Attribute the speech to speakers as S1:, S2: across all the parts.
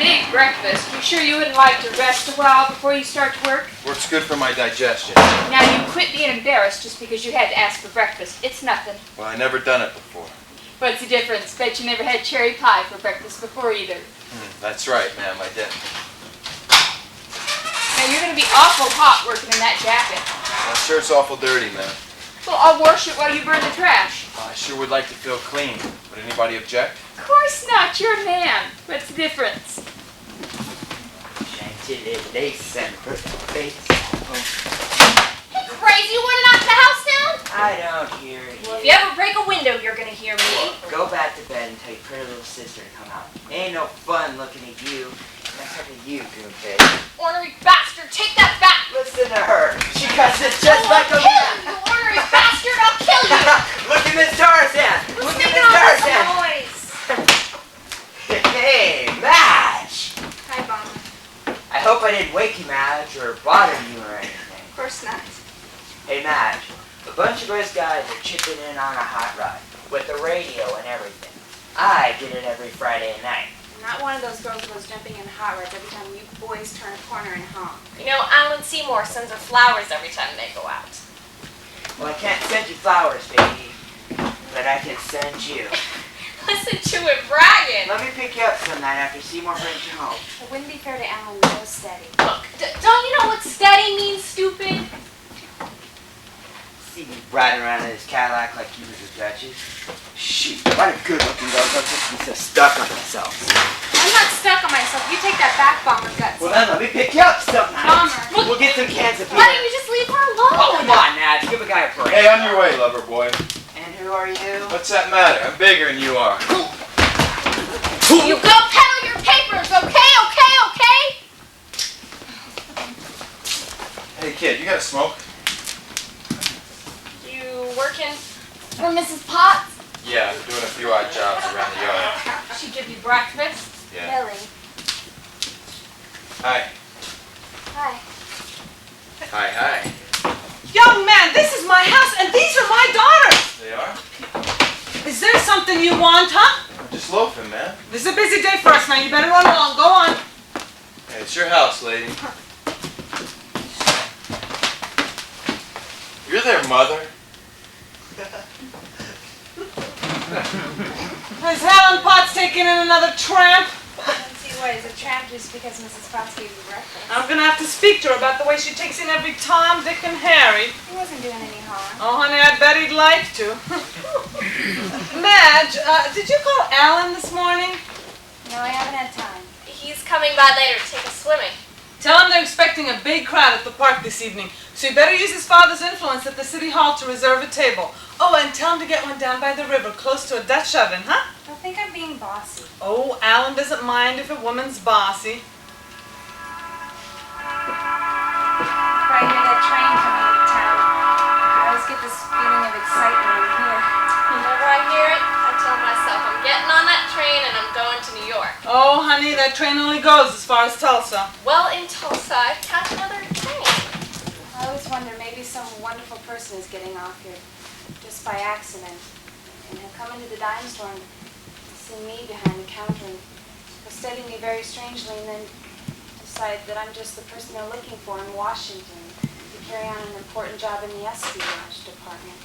S1: big breakfast. You sure you wouldn't like to rest a while before you start to work?
S2: Works good for my digestion.
S1: Now you quit being embarrassed just because you had to ask for breakfast. It's nothing.
S2: Well, I never done it before.
S1: What's the difference? Bet you never had cherry pie for breakfast before either.
S2: That's right, ma'am, I didn't.
S1: Now you're going to be awful hot working in that jacket.
S2: My shirt's awful dirty, ma'am.
S1: Well, I'll wash it while you burn the trash.
S2: I sure would like to feel clean. Would anybody object?
S1: Of course not. You're a man. What's the difference?
S3: Chantilly lace and pretty face.
S4: Hey, crazy, you want to knock the house down?
S3: I don't hear you.
S4: Well, if you ever break a window, you're going to hear me.
S3: Go back to bed and tell your pretty little sister to come out. Ain't no fun looking at you. Except for you, goonface.
S4: Ornery bastard, take that back!
S3: Listen to her. She cusses just like a
S4: I'll kill
S3: man.
S4: you, you ornery bastard! I'll kill you!
S3: Look at Miss Tarzan.
S4: Who's
S3: Look at
S4: making
S3: Miss
S4: all this
S3: Tarzan.
S4: noise?
S3: Hey, Madge.
S4: Hi, Bomber.
S3: I hope I didn't wake you, Madge, or bother you or anything.
S4: Of course not.
S3: Hey, Madge. A bunch of us guys are chipping in on a hot rod with the radio and everything. I get it every Friday night.
S5: I'm not one of those girls who goes jumping in hot rods every time you boys turn a corner and honk.
S4: You know, Alan Seymour sends her flowers every time they go out.
S3: Well, I can't send you flowers, baby, but I can send you.
S4: Listen to him bragging.
S3: Let me pick you up some night after Seymour brings you home.
S5: It wouldn't be fair to Alan to go steady.
S4: Look, don't you know what steady means, stupid?
S3: See me riding around in his Cadillac like he was a Duchess. Shoot, what a good-looking girl. Don't just be so stuck on themselves.
S5: I'm not stuck on myself. You take that back, Bomber Guts.
S3: Well, then let me pick you up some night.
S5: Bomber.
S3: We'll get some cans of beer.
S4: Why don't you just leave her alone?
S3: Oh, come on, Nadge. Give a guy a break.
S2: Hey, on your way, lover boy.
S3: And who are you?
S2: What's that matter? I'm bigger than you are.
S4: You go peddle your papers, okay?
S2: Hey, kid, you got a smoke?
S4: You working for Mrs. Potts?
S2: Yeah, I'm doing a few odd jobs around the yard.
S4: She give you breakfast?
S2: Yeah.
S5: Billy.
S2: Hi.
S5: Hi.
S2: Hi, hi.
S6: Young man, this is my house and these are my daughters.
S2: They are?
S6: Is there something you want, huh?
S2: I'm just loafing, man.
S6: This is a busy day for us now. You better run along. Go on.
S2: Hey, it's your house, lady. You're their mother.
S6: Has Helen Potts taken in another tramp?
S5: I don't see why he's a tramp just because Mrs. Potts gave you breakfast.
S6: I'm going to have to speak to her about the way she takes in every Tom, Dick, and Harry.
S5: He wasn't doing any harm.
S6: Oh, honey, I bet he'd like to. Madge, did you call Alan this morning?
S5: No, I haven't had time.
S4: He's coming by later to take us swimming.
S6: Tell him they're expecting a big crowd at the park this evening, so you better use his father's influence at the city hall to reserve a table. Oh, and tell him to get one down by the river, close to a Dutch oven, huh?
S5: Don't think I'm being bossy.
S6: Oh, Alan doesn't mind if a woman's bossy.
S5: Right near that train coming into town. I always get this feeling of excitement when I'm here.
S4: Whenever I hear it, I tell myself I'm getting on that train and I'm going to New York.
S6: Oh, honey, that train only goes as far as Tulsa.
S4: Well, in Tulsa, I'd catch another train.
S5: I always wonder, maybe some wonderful person is getting off here just by accident and have come into the dime store and see me behind the counter and will study me very strangely and then decide that I'm just the person they're looking for in Washington to carry on an important job in the espionage department.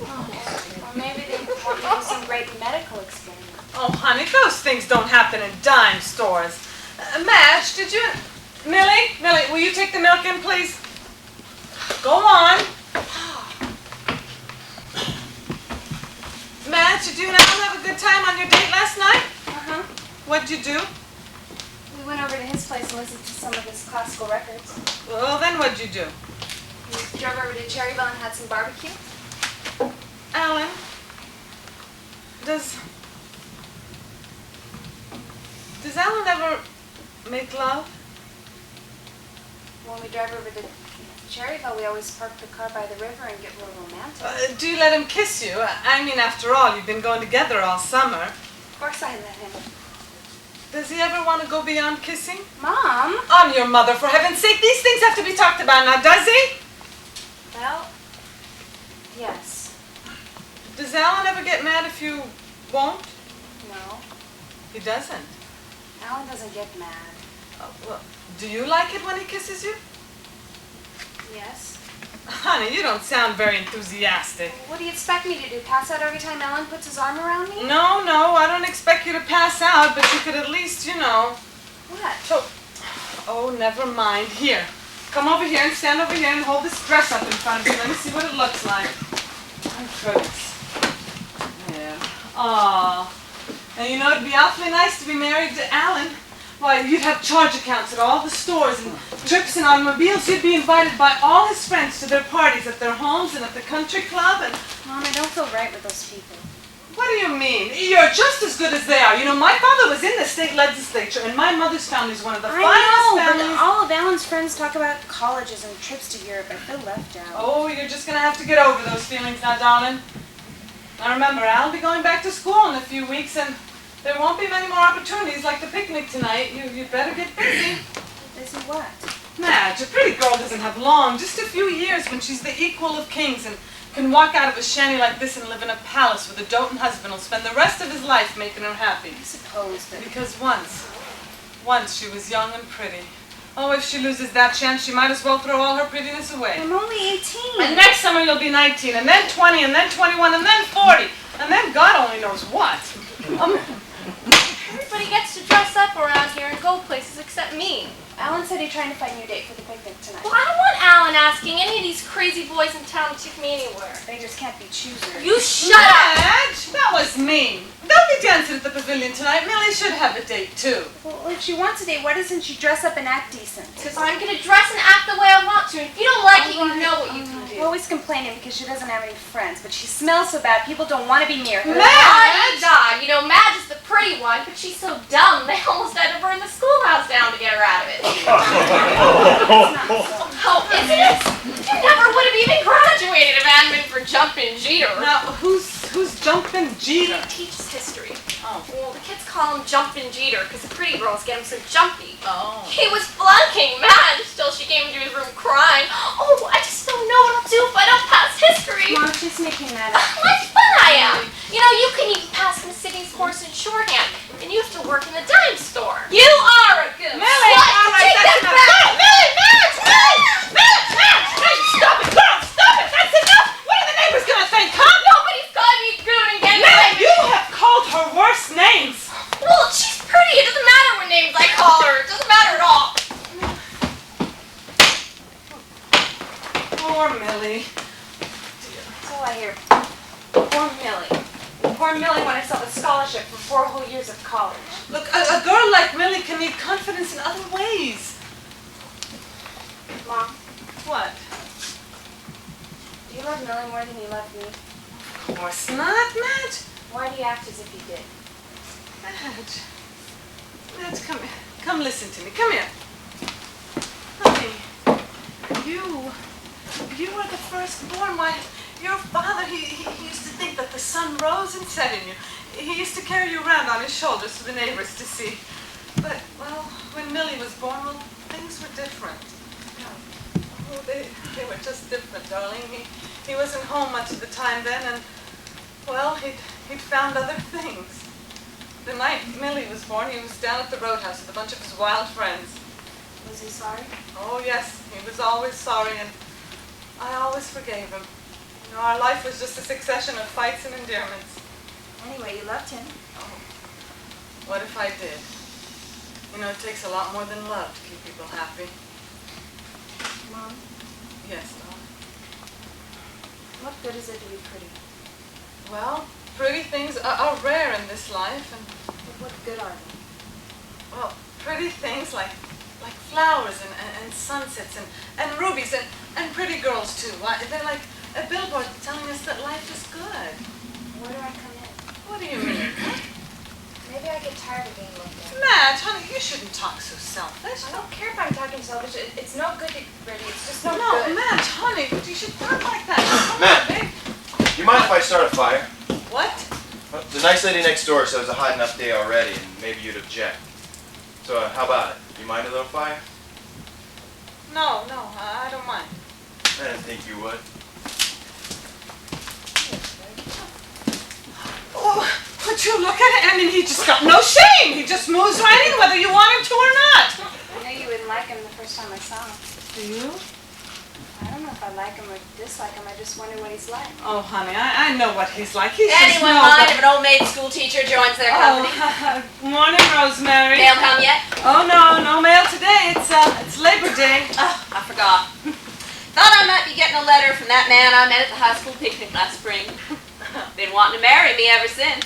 S5: Or maybe they want me to do some great medical experiment.
S6: Oh, honey, those things don't happen in dime stores. Madge, did you... Millie, will you take the milk in, please? Go on. Madge, did you and Alan have a good time on your date last night?
S5: Uh-huh.
S6: What'd you do?
S5: We went over to his place and listened to some of his classical records.
S6: Well, then what'd you do?
S5: We drove over to Cherryville and had some barbecue.
S6: Alan, does Alan ever make love?
S5: When we drive over to Cherryville, we always park the car by the river and get real romantic.
S6: Do you let him kiss you? I mean, after all, you've been going together all summer.
S5: Of course I let him.
S6: Does he ever want to go beyond kissing?
S5: Mom?
S6: I'm your mother, for heaven's sake. These things have to be talked about now, does he?
S5: Well, yes.
S6: Does Alan ever get mad if you won't?
S5: No.
S6: He doesn't.
S5: Alan doesn't get mad.
S6: Well, do you like it when he kisses you?
S5: Yes.
S6: Honey, you don't sound very enthusiastic.
S5: What do you expect me to do? Pass out every time Alan puts his arm around me?
S6: No, I don't expect you to pass out, but you could at least,
S5: What?
S6: Oh, never mind. Here, come over here and stand over here and hold this dress up in front of you. Let me see what it looks like. I'm Curtis. There. Aw. And it'd be awfully nice to be married to Alan. Why, you'd have charge accounts at all the stores and trips in automobiles. You'd be invited by all his friends to their parties at their homes and at the country club and...
S5: Mom, I don't feel right with those people.
S6: What do you mean? You're just as good as they are. My father was in the state legislature and my mother's family is one of the finest families.
S5: But all of Alan's friends talk about colleges and trips to Europe. I feel left out.
S6: Oh, you're just going to have to get over those feelings now, darling. Now remember, I'll be going back to school in a few weeks and there won't be many more opportunities like the picnic tonight. You'd better get busy.
S5: Busy what?
S6: Madge, a pretty girl doesn't have long, just a few years when she's the equal of kings and can walk out of a shanty like this and live in a palace with a doting husband who'll spend the rest of his life making her happy.
S5: I suppose, but...
S6: Because once she was young and pretty. Oh, if she loses that chance, she might as well throw all her prettiness away.
S5: I'm only 18.
S6: And next summer you'll be 19, and then 20, and then 21, and then 40, and then God only knows what.
S4: Everybody gets to dress up around here and go places except me.
S5: Alan said he'd try to find you a date for the picnic tonight.
S4: Well, I don't want Alan asking any of these crazy boys in town to take me anywhere.
S5: Beggars can't be choosers.
S4: You shut up!
S6: Madge, that was mean. They'll be dancing at the pavilion tonight. Millie should have a date, too.
S5: Well, if she wants a date, why doesn't she dress up and act decent?
S4: Because I'm going to dress and act the way I want to. And if you don't like it, you know what you can do.
S5: You're always complaining because she doesn't have any friends, but she smells so bad, people don't want to be near her.
S6: Madge!
S4: God, Madge is the pretty one, but she's so dumb they almost had to burn the schoolhouse down to get her out of it. Oh, isn't it? You never would have even graduated if it hadn't been for Jumpin' Jeter.
S6: Now, who's Jumpin' Jeter?
S4: He teaches history.
S6: Oh.
S4: Well, the kids call him Jumpin' Jeter because the pretty girls get him so jumpy.
S6: Oh.
S4: He was flunking Madge till she came into his room crying. Oh, I just don't know what I'll do if I don't pass history.
S5: Mom, she's making that up.
S4: What fun I am! You can even pass Miss Sydney's course in shorthand, and you have to work in the dime store. You are a goose!
S6: Millie,
S4: What?
S6: all right,
S4: Take
S6: that's
S4: that
S6: enough.
S4: back!
S6: Millie, Madge! Stop it, girl! Stop it! That's enough! What are the neighbors gonna think, huh?
S4: Nobody's calling me goon and getting
S6: Millie,
S4: away.
S6: you have called her worse names.
S4: Well, she's pretty. It doesn't matter what names I call her. It doesn't matter at all.
S6: Poor Millie.
S5: That's all I hear. Poor Millie. Poor Millie when I saw the scholarship for 4 whole years of college.
S6: Look, a girl like Millie can need confidence in other ways.
S5: Mom,
S6: What?
S5: do you love Millie more than you love me?
S6: Of course not, Madge.
S5: Why do you act as if you did?
S6: Madge, come here. Come listen to me. Come here. Honey, you were the firstborn. Why, your father, he used to think that the sun rose and set in you. He used to carry you around on his shoulders for the neighbors to see. But, well, when Millie was born, well, things were different. Oh, they were just different, darling. He wasn't home much of the time then, and, well, he'd found other things. The night Millie was born, he was down at the roadhouse with a bunch of his wild friends.
S5: Was he sorry?
S6: Oh, yes, he was always sorry, and I always forgave him. Our life was just a succession of fights and endearments.
S5: Anyway, you loved him.
S6: Oh, what if I did? It takes a lot more than love to keep people happy.
S5: Mom,
S6: Yes, darling.
S5: what good is it to be pretty?
S6: Well, pretty things are rare in this life, and,
S5: But what good are they?
S6: well, pretty things like flowers and sunsets and rubies and pretty girls, too. They're like a billboard telling us that life is good.
S5: Where do I come in?
S6: What do you mean?
S5: Maybe I get tired of being looked at.
S6: Madge, honey, you shouldn't talk so selfish.
S5: I don't care if I'm talking selfish. It's no good to be pretty. It's just no,
S6: No,
S5: good.
S6: Madge, honey, you should talk like that. Come
S2: Matt.
S6: on, babe.
S2: Do you mind if I start a fire?
S6: What?
S2: Well, the nice lady next door says it's a hot enough day already, and maybe you'd object. So how about it? You mind a little fire?
S6: No, I don't mind.
S2: I didn't think you would.
S6: Oh, would you you look at it? I mean, he just got no shame. He just moves right in whether you want him to or not.
S5: I know you wouldn't like him the first time I saw him.
S6: Do you?
S5: I don't know if I like him or dislike him. I just wonder what he's like.
S6: Oh, honey, I know what he's like. He's
S4: Anyone
S6: just
S4: mind if an old maid school teacher joins their company?
S6: Morning, Rosemary.
S4: Mail come yet?
S6: Oh, no mail today. It's Labor Day.
S4: Oh, I forgot. Thought I might be getting a letter from that man I met at the high school picnic last spring. Been wanting to marry me ever since.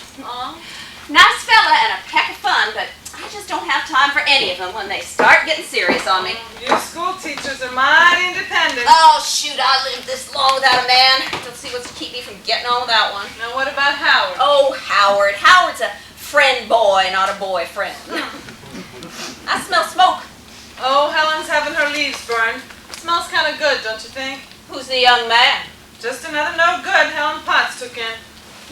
S4: Nice fella and a peck of fun, but I just don't have time for any of them when they start getting serious on me.
S6: You school teachers are mighty independent.
S4: Oh, shoot, I lived this long without a man. Don't see what's to keep me from getting on without one.
S6: Now, what about Howard?
S4: Oh, Howard. Howard's a friend boy, not a boyfriend. I smell smoke.
S6: Oh, Helen's having her leaves burned. Smells kind of good, don't you think?
S4: Who's the young man?
S6: Just another no good Helen Potts took in.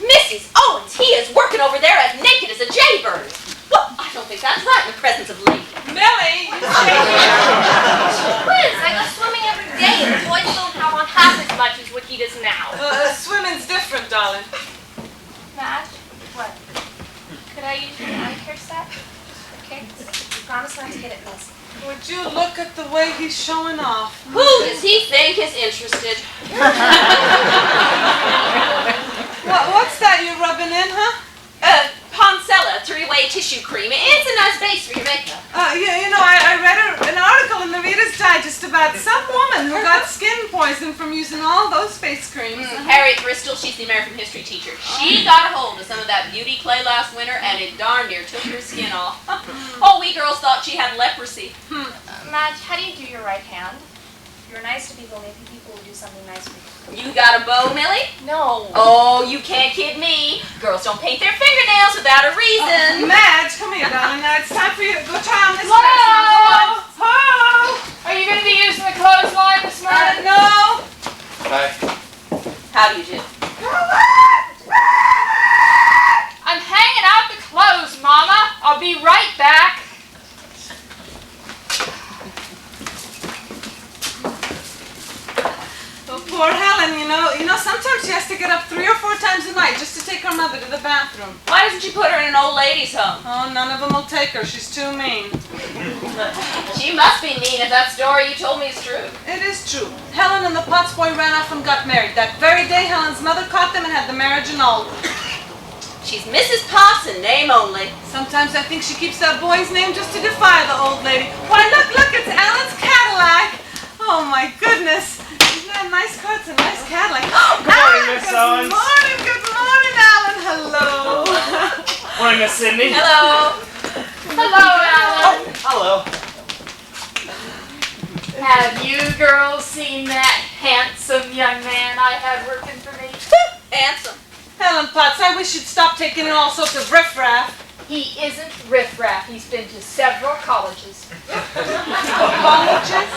S4: Mrs. Owens, he is working over there as naked as a jaybird. Well, I don't think that's right in the presence of ladies.
S6: Millie, you stay here.
S4: Liz, I go swimming every day and the boys don't have on half as much as what he does now.
S6: Swimming's different, darling.
S5: Madge? What? Could I use your eye care set? Okay. Promise not to get it messy.
S6: Would you look at the way he's showing off?
S4: Who does he think is interested?
S6: What's that you're rubbing in, huh?
S4: Poncella 3-way tissue cream. It's a nice base for your makeup.
S6: I read an article in the Reader's Digest about some woman who got skin poison from using all those face creams.
S4: Harriet Bristol, she's the American history teacher. She got a hold of some of that beauty clay last winter and it darn near took her skin off. Oh, we girls thought she had leprosy.
S5: Madge, how do you do your right hand? You're nice to people, maybe people will do something nice for you.
S4: You got a bow, Millie?
S5: No.
S4: Oh, you can't kid me. Girls don't paint their fingernails without a reason.
S6: Madge, come here, darling. Now it's time for you to go try on this
S1: Hello?
S6: dress. Now, go on.
S1: Are you going to be using the clothesline this morning?
S6: No.
S2: Hi.
S4: How do you do?
S1: I'm hanging out the clothes, Mama. I'll be right back.
S6: Oh, poor Helen, you know, sometimes she has to get up 3 or 4 times a night just to take her mother to the bathroom.
S4: Why doesn't she put her in an old lady's home?
S6: Oh, none of them will take her. She's too mean.
S4: She must be mean if that story you told me is true.
S6: It is true. Helen and the Potts boy ran off and got married. That very day, Helen's mother caught them and had the marriage annulled.
S4: She's Mrs. Potts in name only.
S6: Sometimes I think she keeps that boy's name just to defy the old lady. Why, look, it's Alan's Cadillac. Oh, my goodness. Isn't that a nice car? It's a nice Cadillac.
S7: Good morning, Miss Owens.
S6: Good morning, Alan. Hello.
S7: Morning, Miss Cindy.
S4: Hello.
S1: Hello, Alan.
S7: Hello.
S1: Have you girls seen that handsome young man I had working for me?
S4: Handsome.
S6: Helen Potts, I wish you'd stop taking in all sorts of riffraff.
S1: He isn't riffraff. He's been to several colleges.
S6: Colleges?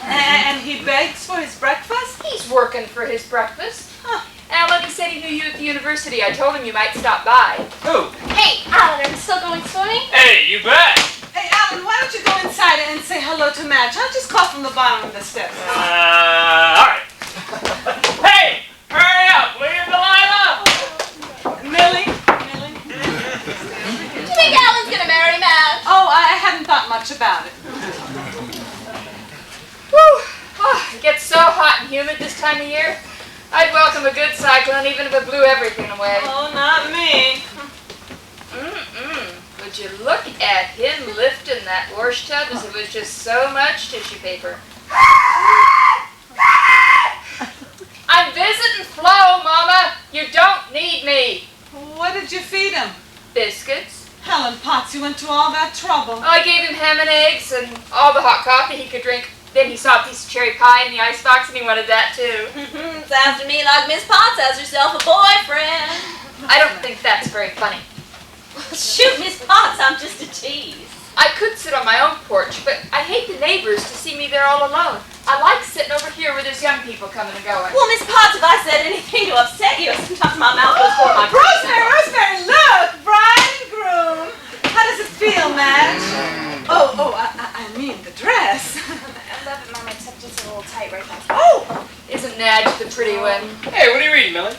S6: And he begs for his breakfast?
S1: He's working for his breakfast. Alan, he said he knew you at the university. I told him you might stop by.
S7: Who?
S4: Hey, Alan, are you still going swimming?
S7: Hey, you bet.
S6: Hey, Alan, why don't you go inside and say hello to Madge? I'll just call from the bottom of the steps.
S7: All right. Hey, hurry up, will you, Delilah?
S6: Millie?
S4: Do you think Alan's gonna marry Madge?
S6: Oh, I hadn't thought much about it.
S1: Whew. Oh, it gets so hot and humid this time of year. I'd welcome a good cyclone even if it blew everything away.
S6: Oh, not me.
S1: Would you look at him lifting that wash tub as if it was just so much tissue paper. I'm visiting Flo, Mama. You don't need me.
S6: What did you feed him?
S1: Biscuits.
S6: Helen Potts, you went to all that trouble.
S1: Oh, I gave him ham and eggs and all the hot coffee he could drink. Then he saw a piece of cherry pie in the icebox and he wanted that too.
S4: Sounds to me like Miss Potts has herself a boyfriend.
S1: I don't think that's very funny.
S4: Shoot, Miss Potts, I'm just a tease.
S1: I could sit on my own porch, but I hate the neighbors to see me there all alone. I like sitting over here where there's young people coming and going.
S4: Well, Miss Potts, if I said anything to upset you, sometimes my mouth goes for my
S6: Rosemary, look! Bride and groom. How does it feel, Madge? I mean the dress.
S5: I love it, Mom, except it's a little tight right back.
S6: Oh!
S1: Isn't Nadge the pretty one?
S7: Hey, what are you reading, Millie?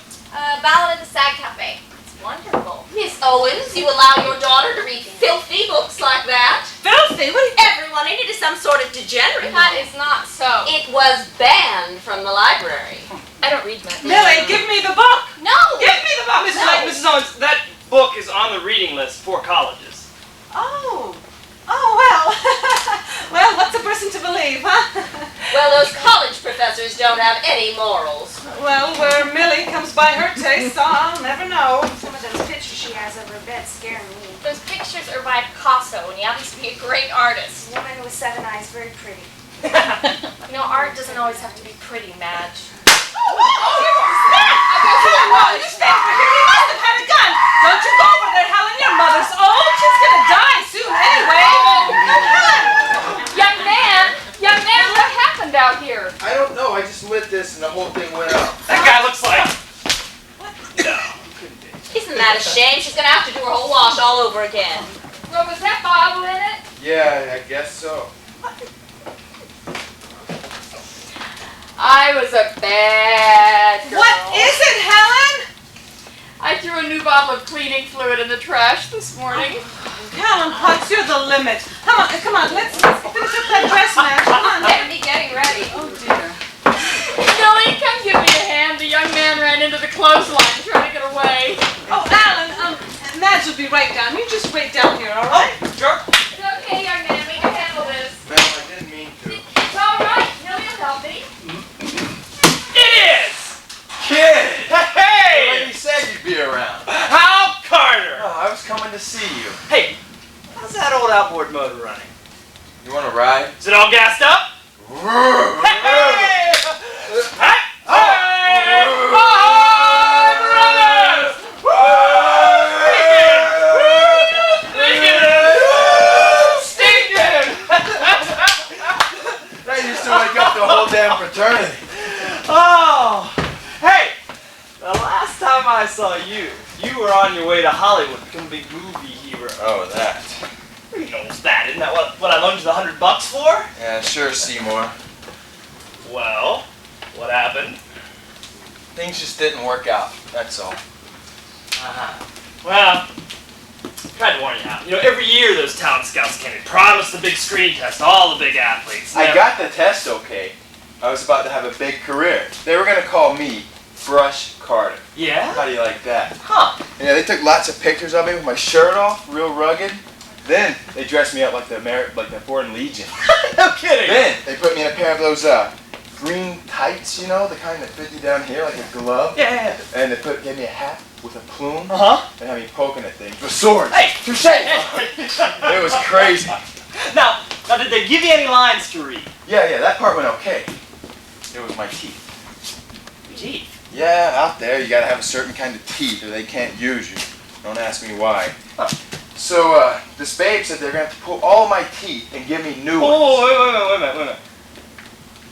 S4: Ballad of the Sag Cafe. It's wonderful. Miss Owens, you allow your daughter to read filthy books like that?
S6: Filthy? What do you...
S4: Everyone in it is some sort of degenerate.
S1: That is not so.
S4: It was banned from the library.
S1: I don't read much.
S6: Millie, give me the book!
S4: No!
S6: Give me the book!
S7: Mrs. Owens, that book is on the reading list for colleges.
S6: Oh. Oh, well. Well, what's a person to believe, huh?
S4: Well, those college professors don't have any morals.
S6: Well, where Millie comes by her taste, I'll never know.
S5: Some of those pictures she has over her bed scare me.
S1: Those pictures are by Picasso, and he happens to be a great artist.
S5: A woman with 7 eyes, very pretty.
S1: You know, art doesn't always have to be pretty, Madge.
S6: You stand over here. He must have had a gun. Don't you go over there, Helen. Your mother's old. She's gonna die soon anyway. Helen!
S1: Young man, what happened out here?
S2: I don't know. I just lit this and the whole thing went out.
S7: That guy looks like... No.
S4: Isn't that a shame? She's gonna have to do her whole wash all over again.
S1: Well, was that Bible in it?
S2: Yeah, I guess so.
S1: I was a bad girl.
S6: What is it, Helen?
S1: I threw a new bottle of cleaning fluid in the trash this morning.
S6: Helen Potts, you're the limit. Come on, let's finish up that dress, man. Come on.
S1: Get me getting ready.
S6: Oh, dear.
S1: Billy, come give me a hand. The young man ran into the clothesline trying to get away.
S6: Oh, Alan, Madge will be right down. You just wait down here, all right?
S7: Sure.
S1: It's okay, young man. We can handle this.
S2: Mel, I didn't mean to.
S1: It's all right. He'll help me.
S7: It is!
S2: Kid!
S7: Hey!
S2: You said you'd be around.
S7: Hal Carter!
S2: Oh, I was coming to see you.
S7: Hey, how's that old outboard motor running?
S2: You want to ride?
S7: Is it all gassed up? Hey! Hey! Brothers! Stinking!
S2: That used to wake up the whole damn fraternity.
S7: Oh! Hey! The last time I saw you, you were on your way to Hollywood to become a big movie hero.
S2: Oh, that.
S7: Who knows that? Isn't that what I loaned you the $100 for?
S2: Yeah, sure, Seymour.
S7: Well, what happened?
S2: Things just didn't work out, that's all.
S7: Well, tried to warn you out. You know, every year those talent scouts came in, promised the big screen test, all the big athletes.
S2: I got the test okay. I was about to have a big career. They were going to call me Brush Carter.
S7: Yeah?
S2: How do you like that?
S7: Huh.
S2: Yeah, they took lots of pictures of me with my shirt off, real rugged. Then they dressed me up like the Foreign Legion.
S7: No kidding.
S2: Then they put me in a pair of those green tights, you know, the kind that fit you down here like a glove.
S7: Yeah.
S2: And they gave me a hat with a plume.
S7: Uh-huh.
S2: And had me poking at things with swords.
S7: Hey!
S2: Touche! It was crazy.
S7: Now, did they give you any lines to read?
S2: Yeah, that part went okay. It was my teeth.
S7: Your teeth?
S2: Yeah, out there you gotta have a certain kind of teeth or they can't use you. Don't ask me why.
S7: Huh.
S2: So, this babe said they're gonna have to pull all my teeth and give me new ones.
S7: Oh, wait a minute.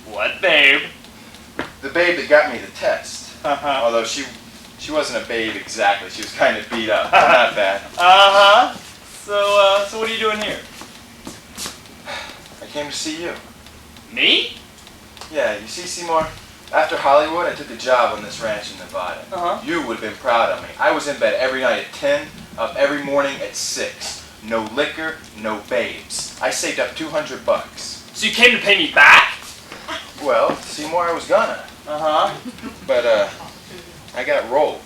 S7: What babe?
S2: The babe that got me the test.
S7: Uh-huh.
S2: Although she wasn't a babe exactly. She was kind of beat up, but not bad.
S7: Uh-huh. So what are you doing here?
S2: I came to see you.
S7: Me?
S2: Yeah, you see, Seymour, after Hollywood, I took a job on this ranch in Nevada.
S7: Uh-huh.
S2: You would have been proud of me. I was in bed every night at 10, up every morning at 6. No liquor, no babes. I saved up $200.
S7: So you came to pay me back?
S2: Well, Seymour, I was gonna.
S7: Uh-huh.
S2: But, I got rolled.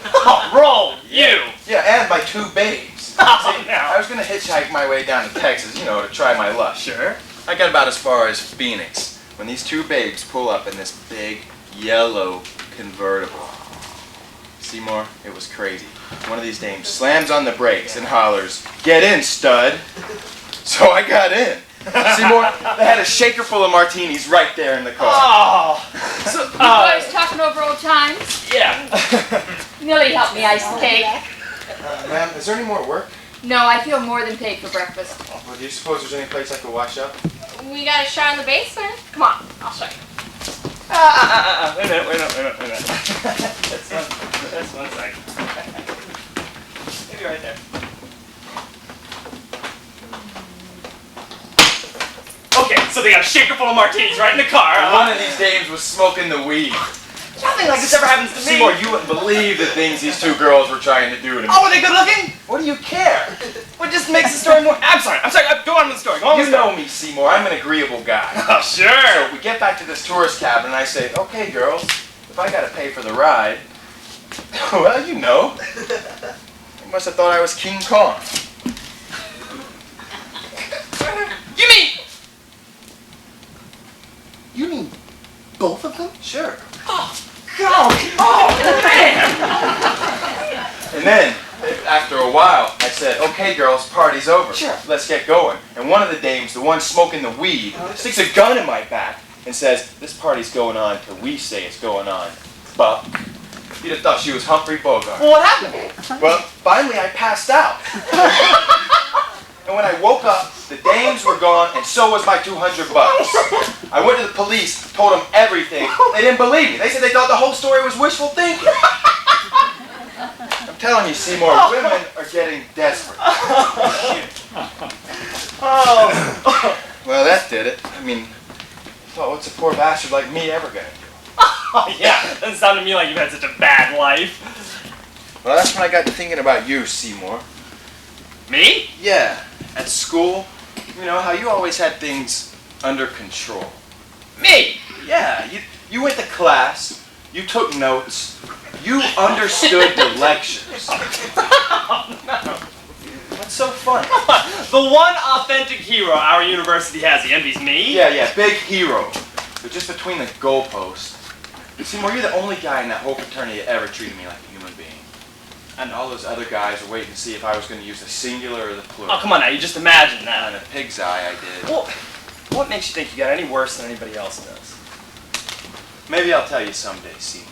S7: Oh, roll! You!
S2: Yeah, and by 2 babes.
S7: Oh,
S2: See,
S7: no.
S2: I was gonna hitchhike my way down to Texas, you know, to try my luck.
S7: Sure.
S2: I got about as far as Phoenix when these 2 babes pull up in this big, yellow convertible. Seymour, it was crazy. One of these dames slams on the brakes and hollers, "Get in, stud!" So I got in. Seymour, they had a shaker full of martinis right there in the car.
S7: Oh! So,
S1: You boys talking over old times?
S7: yeah.
S1: Millie helped me ice the cake.
S2: Ma'am, is there any more work?
S1: No, I feel more than paid for breakfast.
S2: Well, do you suppose there's any place I could wash up?
S1: We got a shower in the basement. Come on, I'll show you.
S7: Wait a minute. That's one second. Maybe right there. Okay, so they got a shaker full of martinis right in the car.
S2: One of these dames was smoking the weed.
S7: Nothing like this ever happens to me.
S2: Seymour, you wouldn't believe the things these two girls were trying to do to me.
S7: Oh, are they good looking? What do you care? What just makes the story more... I'm sorry. Go on with the story. Go on with
S2: You
S7: the story.
S2: know me, Seymour. I'm an agreeable guy.
S7: Oh, sure.
S2: So we get back to this tourist cabin, and I say, okay, girls, if I gotta pay for the ride, well, you know. You must have thought I was King Kong.
S8: You mean both of them?
S2: Sure.
S7: Man!
S2: And then, after a while, I said, okay, girls, party's over.
S7: Sure.
S2: Let's get going. And one of the dames, the one smoking the weed, sticks a gun in my back and says, this party's going on till we say it's going on. Buck. You'd have thought she was Humphrey Bogart.
S7: Well, what happened?
S2: Well, finally I passed out. And when I woke up, the dames were gone, and so was my $200. I went to the police, told them everything. They didn't believe me. They said they thought the whole story was wishful thinking. I'm telling you, Seymour, women are getting desperate.
S7: Oh.
S2: Well, that did it. I mean, I thought, what's a poor bastard like me ever gonna do?
S7: Oh, yeah. Doesn't sound to me like you've had such a bad life.
S2: Well, that's when I got to thinking about you, Seymour.
S7: Me?
S2: Yeah, at school, you know how you always had things under control.
S7: Me?
S2: Yeah, you went to class, you took notes, you understood the lectures.
S7: Oh, no.
S2: What's so funny?
S7: The one authentic hero our university has, he envies me.
S2: Yeah, big hero. But just between the goalposts. Seymour, you're the only guy in that whole fraternity that ever treated me like a human being. And all those other guys were waiting to see if I was going to use the singular or the plural.
S7: Oh, come on now, you just imagine
S2: And
S7: that.
S2: in a pig's eye, I did.
S7: Well, what makes you think you got any worse than anybody else does?
S2: Maybe I'll tell you someday, Seymour.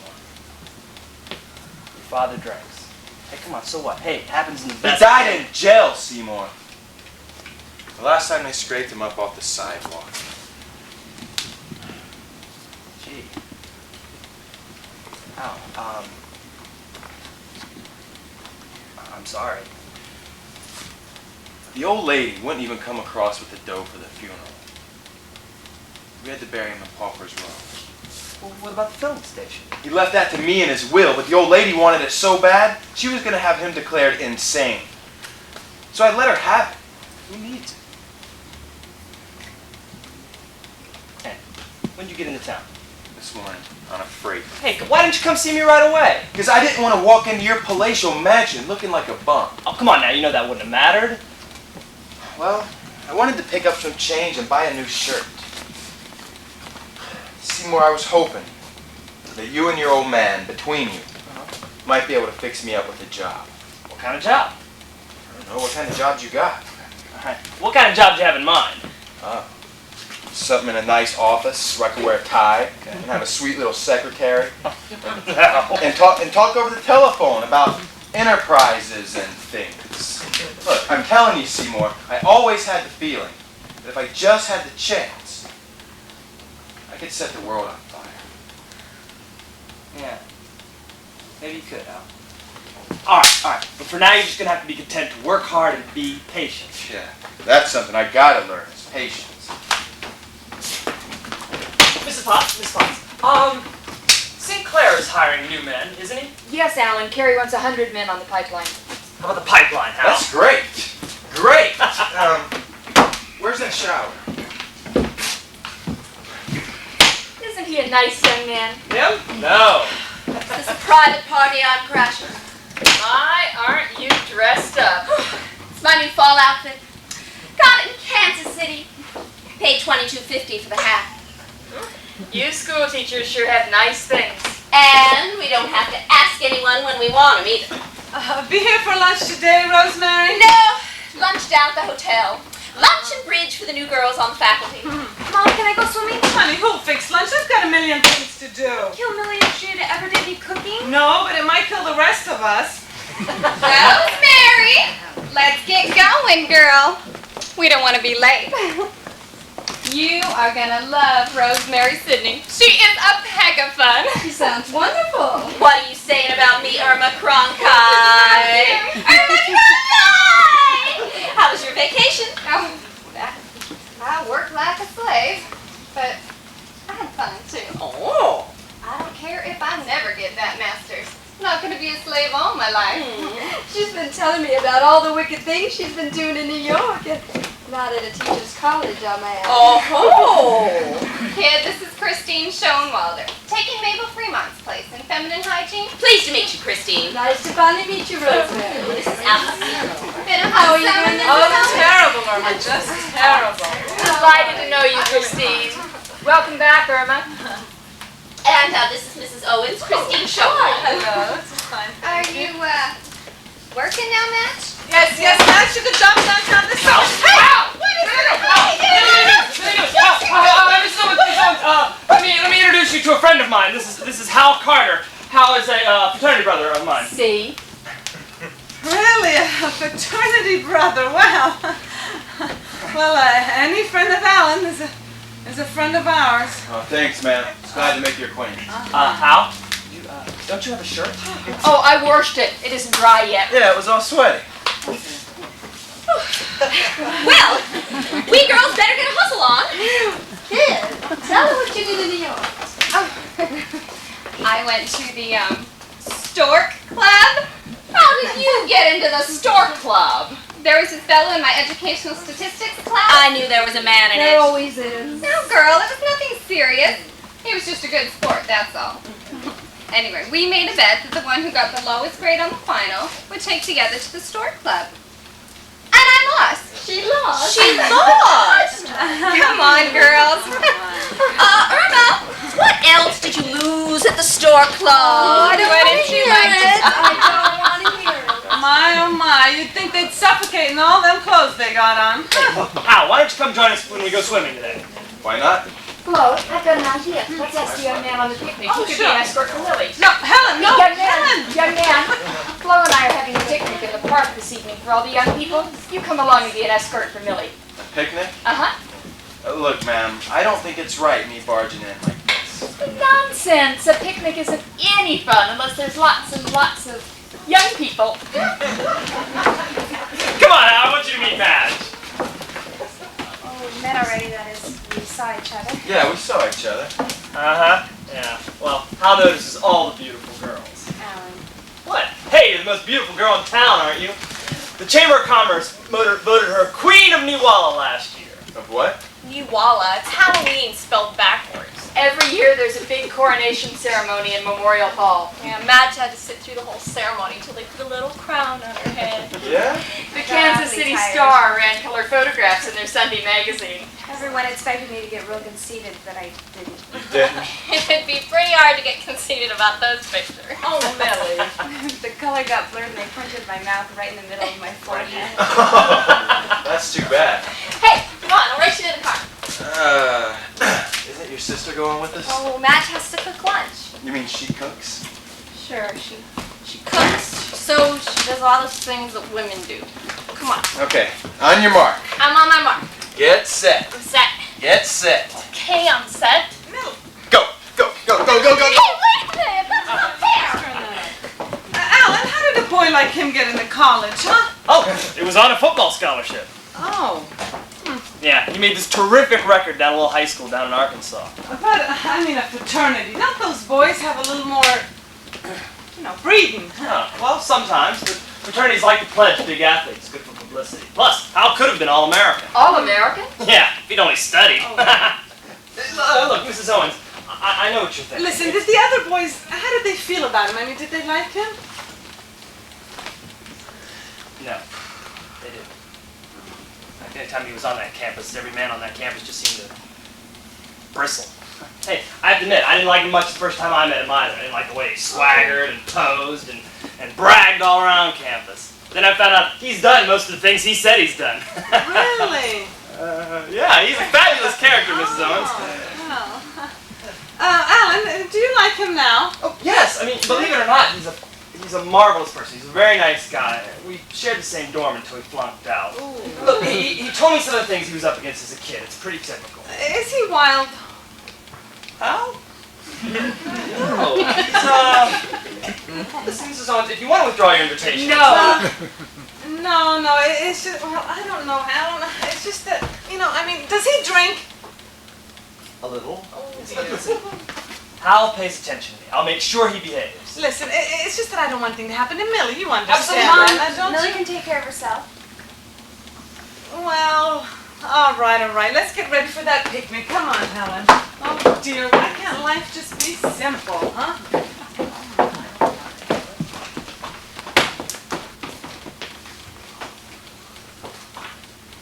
S7: Your father drinks. Hey, come on, so what? Hey, it happens in the
S2: He
S7: best.
S2: died in jail, Seymour. The last time they scraped him up off the sidewalk.
S7: Gee. Oh, I'm sorry.
S2: The old lady wouldn't even come across with the dough for the funeral. We had to bury him in Pauper's Row.
S7: Well, what about the filling station?
S2: He left that to me in his will, but the old lady wanted it so bad, she was going to have him declared insane. So I let her have it. Who needs it?
S7: Hey, when did you get into town?
S2: This morning, on a freight.
S7: Hey, why didn't you come see me right away?
S2: Because I didn't want to walk into your palatial mansion looking like a bum.
S7: Oh, come on now, you know that wouldn't have mattered.
S2: Well, I wanted to pick up some change and buy a new shirt. Seymour, I was hoping that you and your old man, between you, might be able to fix me up with a job.
S7: What kind of job?
S2: I don't know, what kind of jobs you got?
S7: Alright. What kind of job do you have in mind?
S2: Something in a nice office where I can wear a tie and have a sweet little secretary
S7: No.
S2: and talk over the telephone about enterprises and things. Look, I'm telling you, Seymour, I always had the feeling that if I just had the chance, I could set the world on fire.
S7: Yeah. Maybe you could, Al. Alright. But for now, you're just gonna have to be content to work hard and be patient.
S2: Yeah, that's something I gotta learn is patience.
S7: Mrs. Potts, St. Clair is hiring new men, isn't he?
S1: Yes, Alan. Carrie wants 100 men on the pipeline.
S7: How about the pipeline, Hal?
S2: That's great. Great. Where's that shower?
S1: Isn't he a nice young man?
S7: Him? No.
S4: This is a private party I'm crashing.
S1: My, aren't you dressed up?
S4: It's my new fall outfit. Got it in Kansas City. Paid $22.50 for the hat.
S1: You school teachers sure have nice things.
S4: And we don't have to ask anyone when we want them either.
S6: Be here for lunch today, Rosemary?
S4: No, lunch down at the hotel. Lunch and bridge for the new girls on the faculty.
S5: Mom, can I go swimming?
S6: Honey, who'll fix lunch? I've got a million things to do.
S5: Kill Millie if she ever did any cooking?
S6: No, but it might kill the rest of us.
S5: Rosemary, let's get going, girl. We don't want to be late. You are gonna love Rosemary Sidney. She is a peck of fun. She sounds wonderful.
S4: What are you saying about me, Irma Cronkite?
S5: Irma Cronkite!
S4: How was your vacation?
S5: Oh, I worked like a slave, but I had fun too.
S4: Oh.
S5: I don't care
S9: if I never get that master's. I'm not going to be a slave all my life.
S10: She's been telling me about all the wicked things she's been doing in New York. And not at a teacher's college, I may add.
S4: Oh!
S9: Kid, this is Christine Schoenwalder, taking Mabel Fremont's place in feminine hygiene.
S4: Pleased to meet you, Christine.
S10: Nice to finally meet you, Rosemary.
S4: This is Alice.
S9: Been a hot summer, Mrs. Owen?
S6: Terrible, Irma, just terrible.
S1: Delighted to know you, Christine. Welcome back, Irma.
S4: And this is Mrs. Owens, Christine Schoenwalder.
S6: Hello, this is fine.
S9: Are you, working now, Match?
S6: Yes, Max, you can jump down this house.
S7: Let me introduce you to a friend of mine. This is Hal Carter. Hal is a fraternity brother of mine.
S1: See?
S6: Really? A fraternity brother? Wow. Well, any friend of Alan is a friend of ours.
S2: Oh, thanks, man. It's glad to make your acquaintance.
S7: Hal, don't you have a shirt?
S1: Oh, I washed it. It isn't dry yet.
S2: Yeah, it was all sweaty.
S4: Well, we girls better get a hustle on.
S10: Kid, tell her what you did in New York.
S9: I went to the, Stork Club.
S4: How did you get into the Stork Club?
S9: There was this fellow in my educational statistics class.
S4: I knew there was a man in
S10: There
S4: it.
S10: always is.
S9: No, girl, it was nothing serious. He was just a good sport, that's all. Anyway, we made a bet that the one who got the lowest grade on the final would take the other to the Stork Club. And I lost.
S10: She lost.
S4: She lost!
S9: Come on, girls.
S4: Irma, what else did you lose at the Stork Club?
S9: Why didn't you like it?
S10: I don't want to hear it.
S6: My, oh my, you'd think they'd suffocate in all them clothes they got on.
S7: Hal, why don't you come join us when we go swimming today?
S2: Why not?
S1: Flo, I've got an idea. Let's ask the young man on the picnic.
S6: Oh,
S1: He could
S6: sure.
S1: be an escort for Lily.
S6: No, Helen, no.
S1: Young man, Flo and I are having a picnic in the park this evening for all the young people. You come along and be an escort for Millie.
S2: A picnic?
S1: Uh-huh.
S2: Look, ma'am, I don't think it's right me barging in like this.
S1: Nonsense. A picnic isn't any fun unless there's lots and lots of young people.
S7: Come on, Hal, I want you to meet Madge.
S5: Oh, we met already, that is. We saw each other.
S2: Yeah, we saw each other.
S7: Uh-huh, yeah. Well, Hal notices all the beautiful girls.
S5: Alan.
S7: What? Hey, you're the most beautiful girl in town, aren't you? The Chamber of Commerce voted her Queen of Niwala last year.
S2: Of what?
S4: Niwala, it's Halloween spelled backwards.
S1: Every year there's a big coronation ceremony in Memorial Hall.
S4: Yeah, Madge had to sit through the whole ceremony until they put a little crown on her head.
S2: Yeah?
S1: The Kansas City Star ran color photographs in their Sunday magazine.
S5: Everyone expected me to get real conceited, but I didn't.
S2: Didn't?
S4: It'd be pretty hard to get conceited about those pictures.
S6: Oh, Millie.
S5: The color got blurred and they printed my mouth right in the middle of my forehead.
S2: That's too bad.
S4: Hey, come on, I'll race you to the car.
S2: Isn't your sister going with us?
S4: Oh, Madge has to cook lunch.
S2: You mean she cooks?
S4: Sure, she cooks, she sews, she does all those things that women do. Come on.
S2: Okay, on your mark.
S4: I'm on my mark.
S2: Get set.
S4: I'm set.
S2: Get set.
S4: Okay, I'm set.
S2: Go, go, go, go, go, go,
S4: Hey,
S2: go.
S4: wait a minute, that's not fair.
S6: Alan, how did a boy like him get into college, huh?
S7: Oh, it was on a football scholarship.
S6: Oh.
S7: Yeah, he made this terrific record down at a little high school down in Arkansas.
S6: But, I mean, a fraternity. Don't those boys have a little more, breeding?
S7: Huh. Well, sometimes, but fraternities like to pledge big athletes. Good for publicity. Plus, Hal could have been All-American.
S1: All-American?
S7: Yeah, if he'd only studied. Look, Mrs. Owens, I know what you're thinking.
S6: Listen, did the other boys, how did they feel about him? I mean, did they like him?
S7: No, they didn't. Anytime he was on that campus, every man on that campus just seemed to bristle. Hey, I have to admit, I didn't like him much the first time I met him either. I didn't like the way he swaggered and posed and bragged all around campus. Then I found out he's done most of the things he said he's done.
S6: Really?
S7: Yeah, he's a fabulous character, Mrs. Owens.
S6: Oh. Alan, do you like him now?
S7: Oh, yes. I mean, believe it or not, he's a marvelous person. He's a very nice guy. We shared the same dorm until he flunked out.
S6: Ooh.
S7: Look, he told me some of the things he was up against as a kid. It's pretty typical.
S6: Is he wild?
S7: How? No. Listen, Mrs. Owens, if you want to withdraw your invitation.
S1: No.
S6: No, it's just, well, I don't know, Alan. It's just that, I mean, does he drink?
S7: A little. Hal pays attention to me. I'll make sure he behaves.
S6: Listen, it's just that I don't want anything to happen to Millie. You understand
S5: Mom,
S6: that, don't
S5: Millie
S6: you?
S5: can take care of herself.
S6: Well, all right. Let's get ready for that picnic. Come on, Helen. Oh, dear, why can't life just be simple, huh?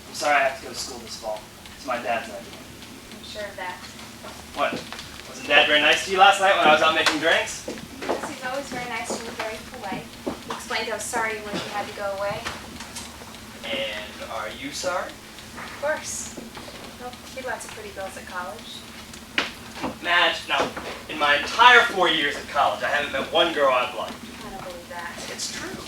S7: I'm sorry I have to go to school this fall. It's my dad's idea.
S5: I'm sure of that.
S7: What? Wasn't Dad very nice to you last night when I was out making drinks?
S5: Yes, he's always very nice to me, very polite. He explained how sorry when she had to go away.
S7: And are you sorry?
S5: Of course. Well, he had lots of pretty girls at college.
S7: Madge, now, in my entire 4 years at college, I haven't met one girl I've liked.
S5: I don't believe that.
S7: It's true.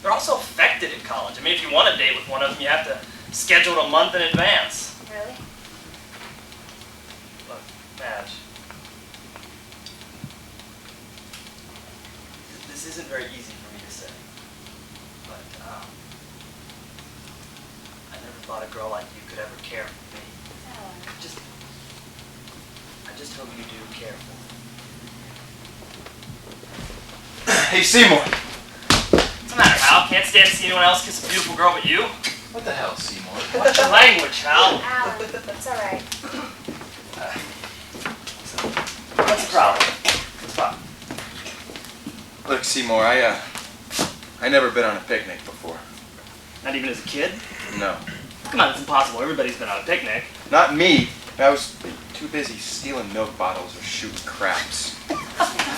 S7: They're also affected at college. I mean, if you want a date with one of them, you have to schedule it a month in advance.
S5: Really?
S7: Look, Madge, this isn't very easy for me to say, but I never thought a girl like you could ever care for me.
S5: Alan.
S7: I just hope you do care for me.
S2: Hey, Seymour.
S7: What's the matter, Hal? Can't stand to see anyone else kiss a beautiful girl but you?
S2: What the hell, Seymour?
S7: Watch your language, Hal.
S5: Alan, it's all right.
S7: What's the problem? What's the problem?
S2: Look, Seymour, I never been on a picnic before.
S7: Not even as a kid?
S2: No.
S7: Come on, it's impossible. Everybody's been on a picnic.
S2: Not me. I was too busy stealing milk bottles or shooting craps.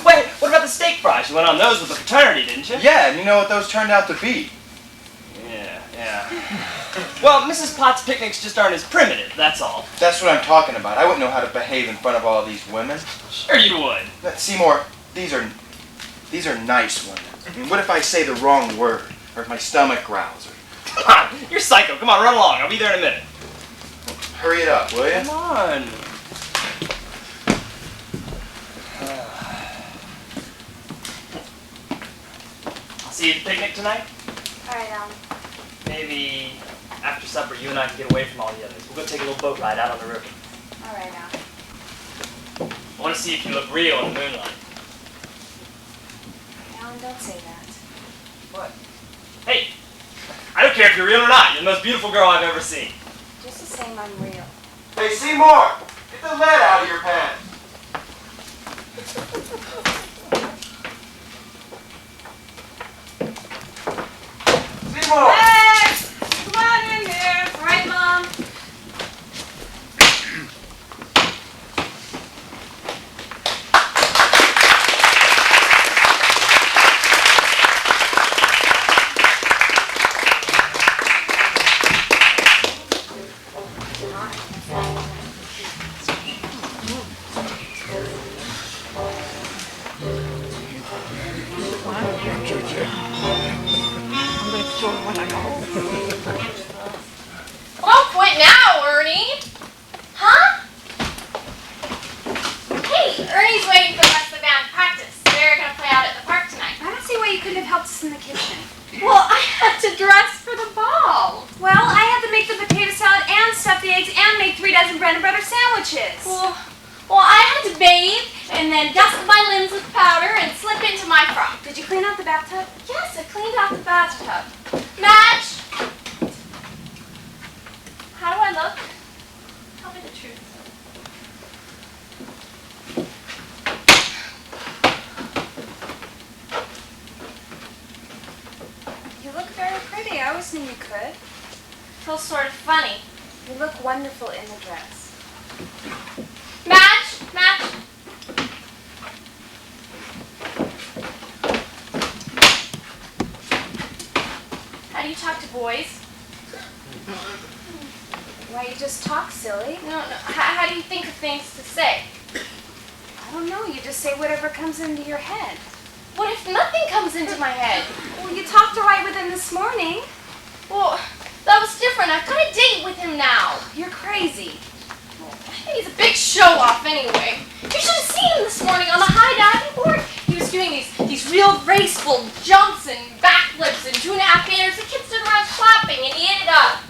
S7: Wait, what about the steak fries? You went on those with the fraternity, didn't you?
S2: Yeah, and you know what those turned out to be?
S7: Yeah. Well, Mrs. Potts' picnics just aren't as primitive, that's all.
S2: That's what I'm talking about. I wouldn't know how to behave in front of all these women.
S7: Sure you would.
S2: Seymour, these are nice women. I mean, what if I say the wrong word? Or if my stomach growls? Or...
S7: Come on, you're psycho. Come on, run along. I'll be there in a minute.
S2: Hurry it up, will you?
S7: Come on. I'll see you at the picnic tonight.
S5: All right, Alan.
S7: Maybe after supper, you and I can get away from all the others. We'll go take a little boat ride out on the river.
S5: All right, Alan.
S7: I want to see if you look real in the moonlight.
S5: Alan, don't say that.
S7: What? Hey, I don't care if you're real or not. You're the most beautiful girl I've ever seen.
S5: Just the same, I'm real.
S2: Hey, Seymour! Get the lead out of your pen! Seymour!
S5: Hey! Come on in here. All right, Mom.
S1: Don't point now, Ernie. Huh? Hey, Ernie's waiting for the rest of the band to practice. They're going to play out at the park tonight.
S5: I don't see why you couldn't have helped us in the kitchen.
S9: Well, I had to dress for the ball.
S5: Well, I had to make the potato salad and stuff the eggs and make 3 dozen bread and butter sandwiches.
S1: Well, I had to bathe and then dust my limbs with powder and slip into my frock.
S5: Did you clean out the bathtub?
S1: Yes, I cleaned out the bathtub. Madge! How do I look? Tell me the truth.
S5: You look very pretty. I always knew you could.
S1: Feels sort of funny.
S5: You look wonderful in the dress.
S1: Madge! Madge! How do you talk to boys?
S5: Why, you just talk silly.
S1: No. How do you think of things to say?
S5: I don't know. You just say whatever comes into your head.
S1: What if nothing comes into my head?
S5: Well, you talked right with him this morning.
S1: Well, that was different. I've got a date with him now.
S5: You're crazy.
S1: I think he's a big show-off anyway. You should have seen him this morning on the high diving board. He was doing these real graceful jumps and backflips and 2.5 meters. The kids stood around clapping and he ate it up.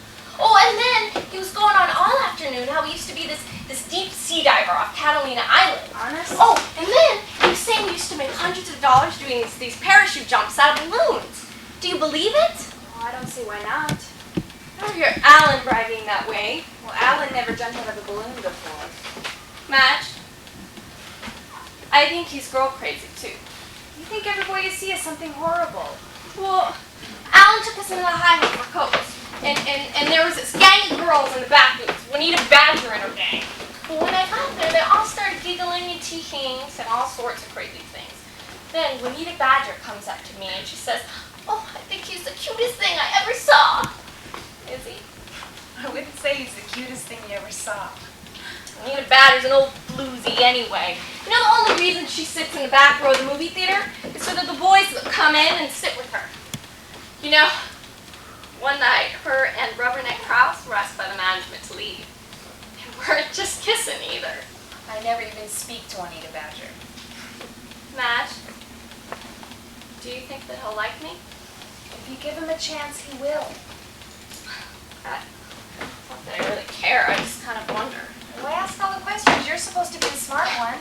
S1: Oh, and then he was going on all afternoon how he used to be this deep sea diver off Catalina Island.
S5: I honest?
S1: Oh, and then he was saying he used to make hundreds of dollars doing these parachute jumps out of balloons. Do you believe it?
S5: Well, I don't see why not.
S1: I hear Alan bragging that way.
S5: Well, Alan never jumped out of a balloon before.
S1: Madge, I think he's girl crazy too.
S5: You think every boy you see is something horrible.
S1: Well, Alan took us into the highway for coats. And there was this gang of girls in the back booth. Juanita Badger and her gang. But when I got there, they all started giggling and teasing and all sorts of crazy things. Then Juanita Badger comes up to me and she says, "Oh, I think he's the cutest thing I ever saw." Is he?
S5: I wouldn't say he's the cutest thing you ever saw.
S1: Juanita Badger's an old bluesy anyway. You know, the only reason she sits in the back row of the movie theater is so that the boys will come in and sit with her. You know, one night, her and Rubberneck Krause were asked by the management to leave. They weren't just kissing either.
S5: I never even speak to Juanita Badger.
S1: Madge, do you think that he'll like me?
S5: If you give him a chance, he will.
S1: Not that I really care, I just kind of wonder.
S5: Why ask all the questions? You're supposed to be the smart one.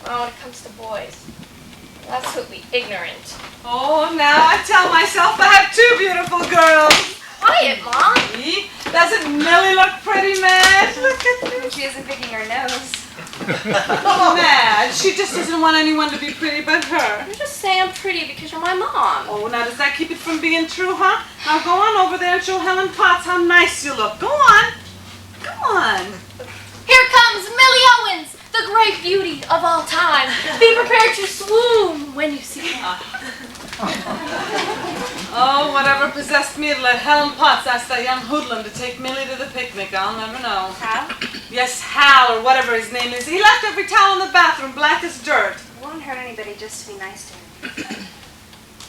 S1: Well, when it comes to boys, that's who'll be ignorant.
S6: Oh, now I tell myself I have two beautiful girls.
S1: Quiet, Mom.
S6: See? Doesn't Millie look pretty, Madge? Look at this.
S5: She isn't picking her nose.
S6: Oh, Madge, she just doesn't want anyone to be pretty but her.
S1: You just say I'm pretty because you're my mom.
S6: Oh, now does that keep it from being true, huh? Now go on over there and show Helen Potts how nice you look. Go on. Go on.
S1: Here comes Millie Owens, the great beauty of all time. Be prepared to swoon when you see her.
S6: Oh, whatever possessed me to let Helen Potts ask that young hoodlum to take Millie to the picnic, I'll never know.
S5: Hal?
S6: Yes, Hal, or whatever his name is. He left every towel in the bathroom black as dirt.
S5: It won't hurt anybody just to be nice to him.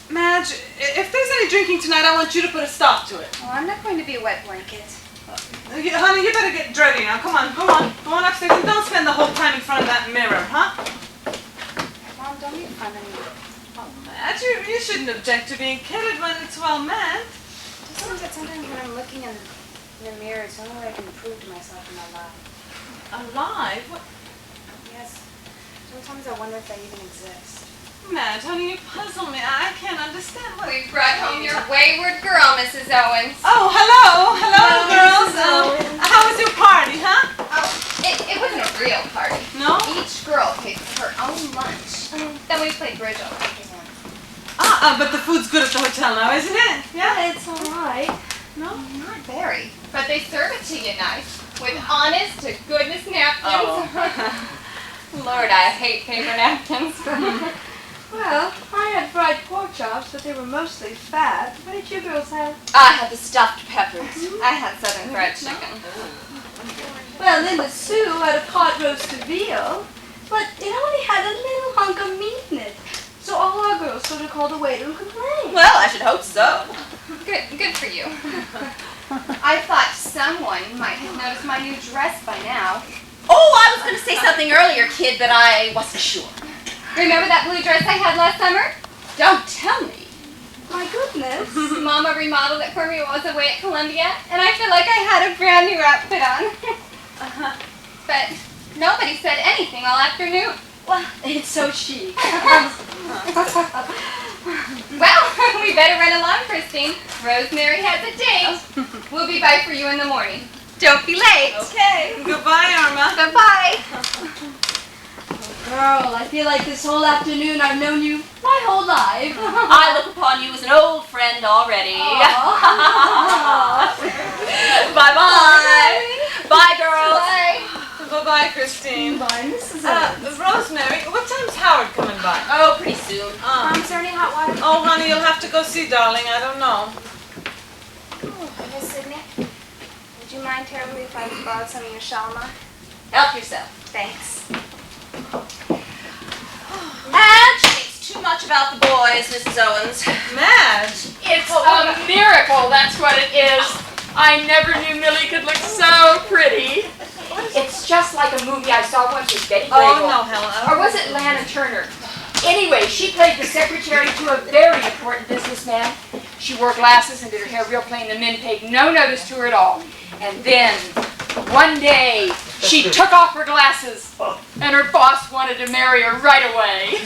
S6: Madge, if there's any drinking tonight, I want you to put a stop to it.
S5: Well, I'm not going to be a wet blanket.
S6: Honey, you better get dirty now. Come on, go on. Go on upstairs and don't spend the whole time in front of that mirror, huh?
S5: Mom, don't make fun of me.
S6: Oh, Madge, you shouldn't object to being kidded when it's well meant.
S5: It just seems that sometimes when I'm looking in the mirror, it's the only way I can prove to myself I'm alive.
S6: Alive? What?
S5: Yes. Sometimes I wonder if I even exist.
S6: Madge, honey, you puzzle me. I can't understand what...
S9: We've brought home your wayward girl, Mrs. Owens.
S6: Oh, hello. Hello, girls.
S5: Mrs. Owens.
S6: How was your party, huh?
S9: Oh, it wasn't a real party.
S6: No?
S9: Each girl paid for her own lunch. Then we played bridge all afternoon.
S6: But the food's good at the hotel now, isn't it? Yeah?
S5: It's all right.
S6: No?
S9: Not very. But they serve it to you nice, with honest to goodness napkins.
S6: Oh.
S9: Lord, I hate paper napkins.
S10: Well, I had fried pork chops, but they were mostly fat. What did you girls have?
S4: I had the stuffed peppers.
S9: I had southern fried chicken.
S10: Well, Linda Sue had a pot roasted veal, but it only had a little hunk of meat in it. So all our girls sort of called the waiter and complained.
S4: Well, I should hope so.
S9: Good for you. I thought someone might have noticed my new dress by now.
S4: Oh, I was going to say something earlier, kid, but I wasn't sure.
S9: Remember that blue dress I had last summer? Don't tell me.
S10: My goodness.
S9: Mama remodeled it for me while I was away at Columbia, and I feel like I had a brand new outfit on. But nobody said anything all afternoon.
S10: Well, it's so chic.
S9: Well, we better run along, Christine. Rosemary has a date. We'll be by for you in the morning. Don't be late.
S6: Okay. Goodbye, Irma.
S9: Bye-bye.
S10: Girl, I feel like this whole afternoon I've known you my whole life.
S4: I look upon you as an old friend already. Bye-bye. Bye, girls.
S9: Bye.
S6: Bye-bye, Christine.
S10: Bye, Mrs. Owens.
S6: Rosemary, what time's Howard coming by?
S4: Oh, pretty soon.
S5: Is there any hot water?
S6: Oh, honey, you'll have to go see, darling. I don't know.
S5: Miss Sidney, would you mind terribly if I borrowed some of your shalma?
S4: Help yourself.
S5: Thanks.
S4: And she thinks too much about the boys, Mrs. Owens.
S6: Madge.
S1: It's a miracle, that's what it is. I never knew Millie could look so pretty.
S11: It's just like a movie I saw once with Betty
S6: Oh,
S11: Grable.
S6: no, Helen.
S11: Or was it Lana Turner? Anyway, she played the secretary to a very important businessman. She wore glasses and did her hair real plain. The men paid no notice to her at all. And then, one day, She took off her glasses, and her boss wanted to marry her right away.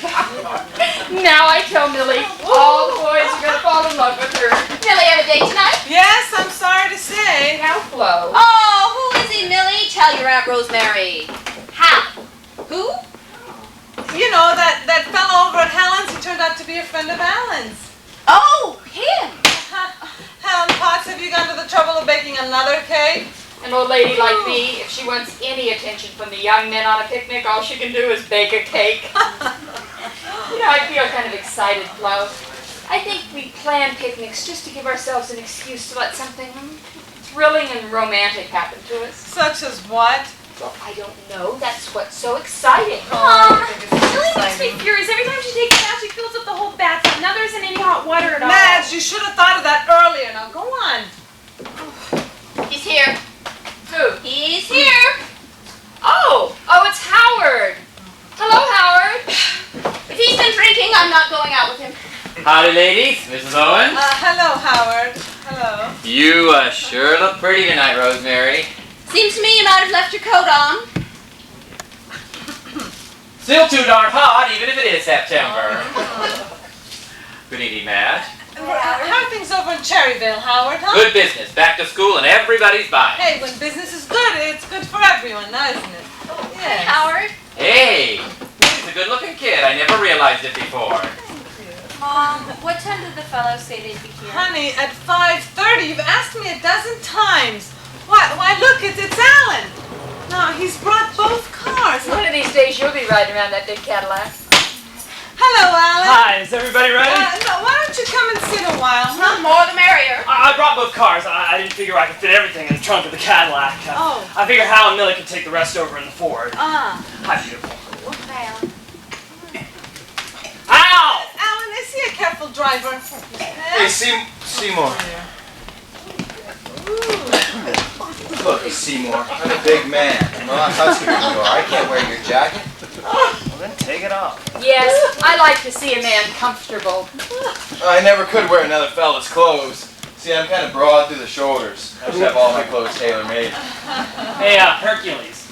S11: Now I tell Millie, all the boys are going to fall in love with her.
S4: Millie have a date tonight?
S6: Yes, I'm sorry to say.
S11: Now, Flo.
S4: Oh, who is he, Millie? Tell your Aunt Rosemary. How? Who?
S6: You know, that fellow over at Helen's, he turned out to be a friend of Alan's.
S4: Oh, him.
S6: Helen Potts, have you gone to the trouble of baking another cake?
S11: An old lady like me, if she wants any attention from the young men on a picnic, all she can do is bake a cake. You know, I feel kind of excited, Flo. I think we plan picnics just to give ourselves an excuse to let something thrilling and romantic happen to us.
S6: Such as what?
S11: Well, I don't know. That's what's so exciting.
S1: Millie makes me furious. Every time she takes a bath, she fills up the whole bathtub. Now there isn't any hot water at all.
S6: Madge, you should have thought of that earlier. Now go on.
S4: He's here.
S11: Who?
S4: He's here.
S11: Oh, it's Howard. Hello, Howard.
S4: If he's been drinking, I'm not going out with him.
S12: Howdy, ladies. Mrs. Owens.
S6: Hello, Howard. Hello.
S12: You sure look pretty tonight, Rosemary.
S4: Seems to me you might have left your coat on.
S12: Still too darn hot, even if it is September. Good evening, Madge.
S6: How are things over in Cherryville, Howard, huh?
S12: Good business. Back to school and everybody's buying.
S6: Hey, when business is good, it's good for everyone, now, isn't it? Yes.
S4: Howard.
S12: Hey, he's a good-looking kid. I never realized it before.
S5: Mom, what time did the fellows say they'd be here?
S6: Honey, at 5:30. You've asked me a dozen times. Why look, it's Alan. No, he's brought both cars.
S11: One of these days you'll be riding around that big Cadillac.
S6: Hello, Alan.
S7: Hi, is everybody ready?
S6: No, why don't you come and sit a while, huh?
S4: The more the merrier.
S7: I brought both cars. I didn't figure I could fit everything in the trunk of the Cadillac.
S6: Oh.
S7: I figured Hal and Millie could take the rest over in the Ford.
S6: Ah.
S7: Hi, beautiful.
S5: Hi, Alan.
S7: Ow!
S6: Alan, is he a careful driver?
S2: Hey, Seymour. Look, Seymour, I'm a big man. I'm a lot huskier than you are. I can't wear your jacket.
S7: Well, then take it off.
S11: Yes, I like to see a man comfortable.
S2: I never could wear another fella's clothes. See, I'm kind of broad through the shoulders. I just have all my clothes tailor-made.
S7: Hey, Hercules.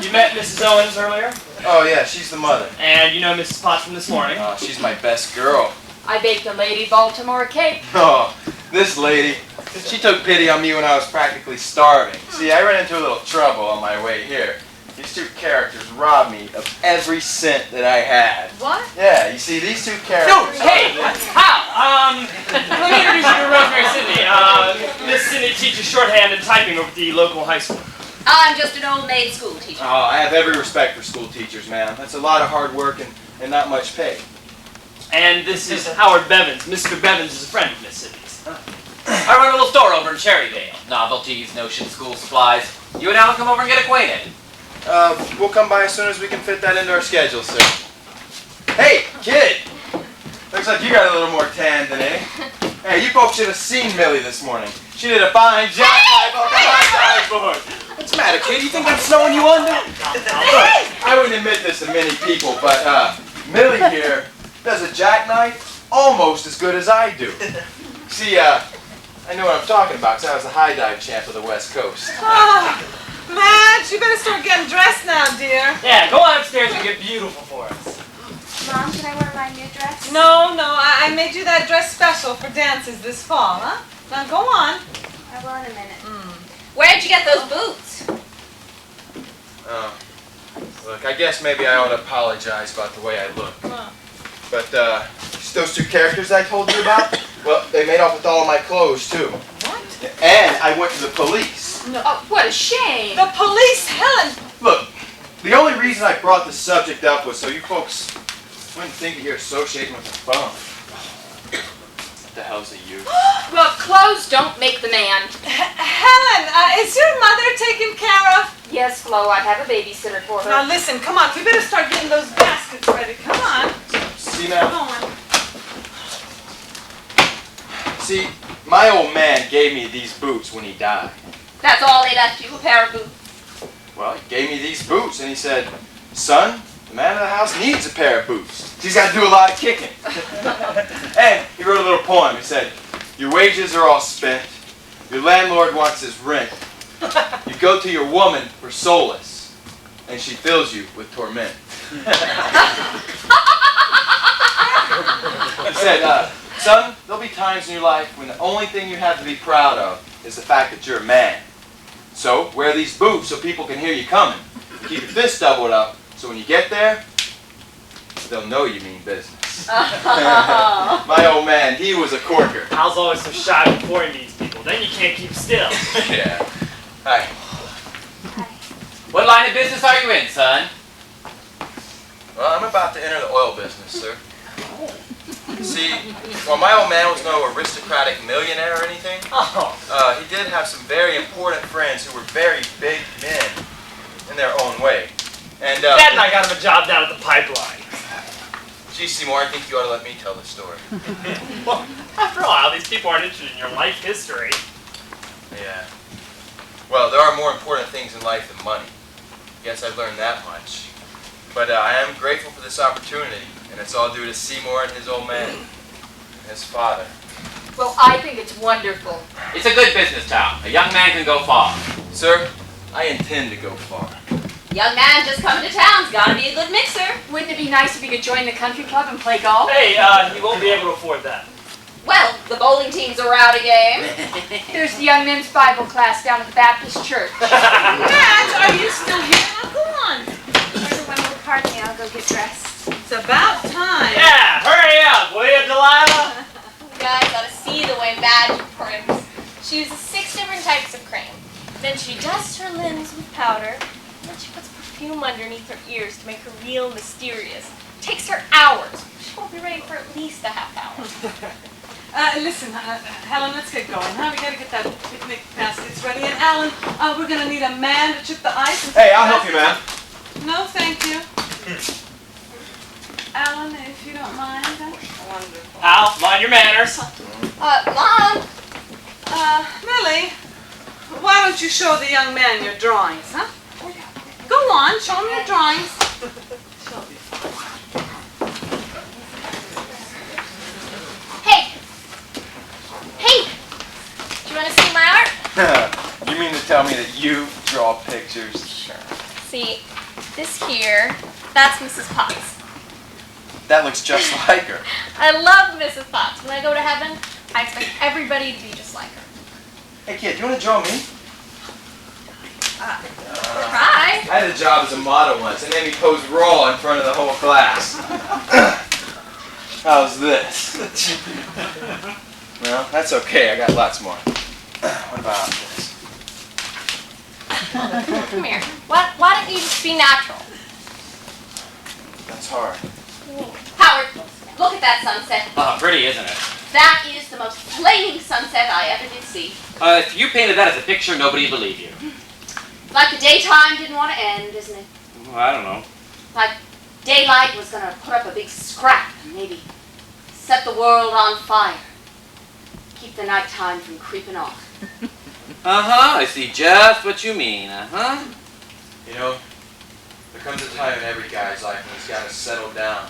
S7: You met Mrs. Owens earlier?
S2: Oh, yeah, she's the mother.
S7: And you know Mrs. Potts from this morning?
S2: Oh, she's my best girl.
S11: I baked a Lady Baltimore cake.
S2: Oh, this lady, she took pity on me when I was practically starving. See, I ran into a little trouble on my way here. These two characters robbed me of every cent that I had.
S6: What?
S2: Yeah, you see, these two characters...
S7: No, hey, Hal! Let me introduce you to Rosemary Sidney. Miss Sidney teaches shorthand and typing over at the local high school.
S4: I'm just an old maid school teacher.
S2: Oh, I have every respect for school teachers, ma'am. That's a lot of hard work and not much pay.
S7: And this is Howard Bevins. Mr. Bevins is a friend of Miss Sidney's.
S12: I run a little store over in Cherryvale. Novelties, notions, school supplies. You and Alan come over and get acquainted.
S2: We'll come by as soon as we can fit that into our schedule, sir. Hey, kid! Looks like you got a little more tan today. Hey, you folks should have seen Millie this morning. She did a fine jackknife off the high board. What's the matter, kid? You think I'm snowing you under? Look, I wouldn't admit this to many people, but Millie here does a jackknife almost as good as I do. See, I know what I'm talking about because I was the high dive champ of the West Coast.
S6: Madge, you better start getting dressed now, dear.
S7: Yeah, go on upstairs and get beautiful for us.
S5: Mom, can I wear my new dress?
S6: No, I made you that dress special for dances this fall, huh? Now go on.
S5: I will in a minute.
S4: Where'd you get those boots?
S2: Oh, look, I guess maybe I ought to apologize about the way I look. But those two characters I told you about, well, they made off with all of my clothes too.
S6: What?
S2: And I went to the police.
S6: No.
S11: Oh, what a shame.
S6: The police, Helen.
S2: Look, the only reason I brought the subject up was so you folks wouldn't think that you're associating with the bum. What the hell's a you?
S11: Well, clothes don't make the man.
S6: Helen, is your mother taken care of?
S11: Yes, Flo, I have a babysitter for her.
S6: Now listen, come on. We better start getting those baskets ready. Come on.
S2: See
S6: Come
S2: now?
S6: on.
S2: See, my old man gave me these boots when he died.
S4: That's all they left you, a pair of boots.
S2: Well, he gave me these boots and he said, son, the man of the house needs a pair of boots. He's got to do a lot of kicking. And he wrote a little poem. He said, your wages are all spent. Your landlord wants his rent. You go to your woman for solace, and she fills you with torment. He said, son, there'll be times in your life when the only thing you have to be proud of is the fact that you're a man. So, wear these boots so people can hear you coming. Keep your fists doubled up, so when you get there, they'll know you mean business. My old man, he was a corker.
S7: Hal's always so shy before he meets people. Then you can't keep still.
S2: Yeah. Hi.
S12: What line of business are you in, son?
S2: Well, I'm about to enter the oil business, sir. See, while my old man was no aristocratic millionaire or anything, he did have some very important friends who were very big men in their own way. And
S7: Dad and I got him a job down at the pipeline.
S2: Gee, Seymour, I think you ought to let me tell the story.
S7: Well, after all, Hal, these people aren't interested in your life history.
S2: Yeah. Well, there are more important things in life than money. Guess I've learned that much. But I am grateful for this opportunity, and it's all due to Seymour and his old man, and his father.
S11: Well, I think it's wonderful.
S12: It's a good business town. A young man can go far.
S2: Sir, I intend to go far.
S4: Young man just coming to town's gotta be a good mixer.
S11: Wouldn't it be nice if you could join the country club and play golf?
S7: Hey, he won't be able to afford that.
S4: Well, the bowling team's a rowdy game.
S11: There's the young men's Bible class down at the Baptist church.
S6: Madge, are you still here? Now go on.
S5: Everyone will pardon me, I'll go get dressed.
S6: It's about time.
S7: Yeah, hurry up, will you, Delilah?
S1: You guys ought to see the way Madge prims. She uses 6 different types of cream. Then she dusts her limbs with powder. And then she puts perfume underneath her ears to make her real mysterious. It takes her hours. She won't be ready for at least a half hour.
S6: Listen, Helen, let's get going. Huh? We gotta get that picnic baskets ready. And Alan, we're gonna need a man to chip the ice. And
S2: Hey, I'll help you, ma'am.
S6: No, thank you. Alan, if you don't mind. Wonderful.
S7: Hal, mind your manners.
S1: Mom!
S6: Millie, why don't you show the young man your drawings, huh? Go on, show him your drawings.
S1: Hey! Hey! Do you want to see my art?
S2: You mean to tell me that you draw pictures?
S1: Sure. See, this here, that's Mrs. Potts.
S2: That looks just like her.
S1: I love Mrs. Potts. When I go to heaven, I expect everybody to be just like her.
S2: Hey, kid, you want to draw me?
S1: Try.
S2: I had a job as a model once. They made me pose raw in front of the whole class. How's this? Well, that's okay. I got lots more. What about this?
S1: Come here. Why don't you just be natural?
S2: That's hard.
S4: Howard, look at that sunset.
S12: Oh, pretty, isn't it?
S4: That is the most flaming sunset I ever did see.
S12: If you painted that as a picture, nobody'd believe you.
S4: Like the daytime didn't want to end, isn't it?
S12: Well, I don't know.
S4: Like daylight was going to put up a big scrap and maybe set the world on fire. Keep the nighttime from creeping off.
S12: Uh-huh, I see just what you mean, uh-huh.
S2: You know, there comes a time in every guy's life when he's got to settle down.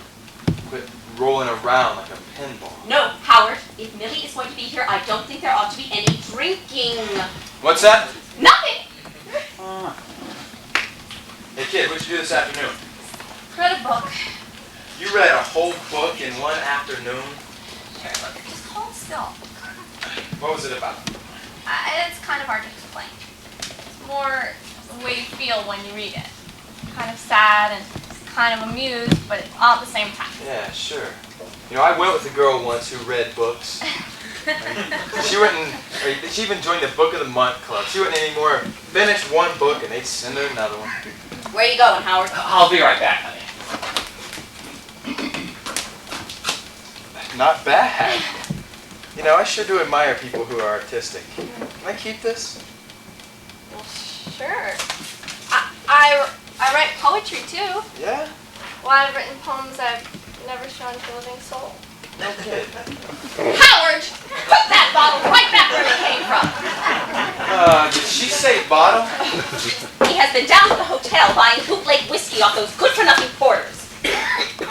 S2: Quit rolling around like a pinball.
S4: No, Howard, if Millie is going to be here, I don't think there ought to be any drinking.
S2: What's that?
S4: Nothing!
S2: Hey, kid, what'd you do this afternoon?
S1: Read a book.
S2: You read a whole book in one afternoon?
S1: Sure, look, just hold still.
S2: What was it about?
S1: It's kind of hard to explain. It's more the way you feel when you read it. Kind of sad and kind of amused, but all at the same time.
S2: Yeah, sure. You know, I went with a girl once who read books. She even joined the Book of the Month Club. She wouldn't anymore finish one book and they'd send her another one.
S4: Where you going, Howard?
S12: I'll be right back, honey.
S2: Not bad. You know, I sure do admire people who are artistic. Can I keep this?
S1: Well, sure. I write poetry too.
S2: Yeah?
S1: Well, I've written poems I've never shown to a living soul.
S2: No kid.
S4: Howard, put that bottle right back where it came from.
S2: Did she say bottle?
S4: He has been down to the hotel buying bootleg whiskey off those good-for-nothing porters.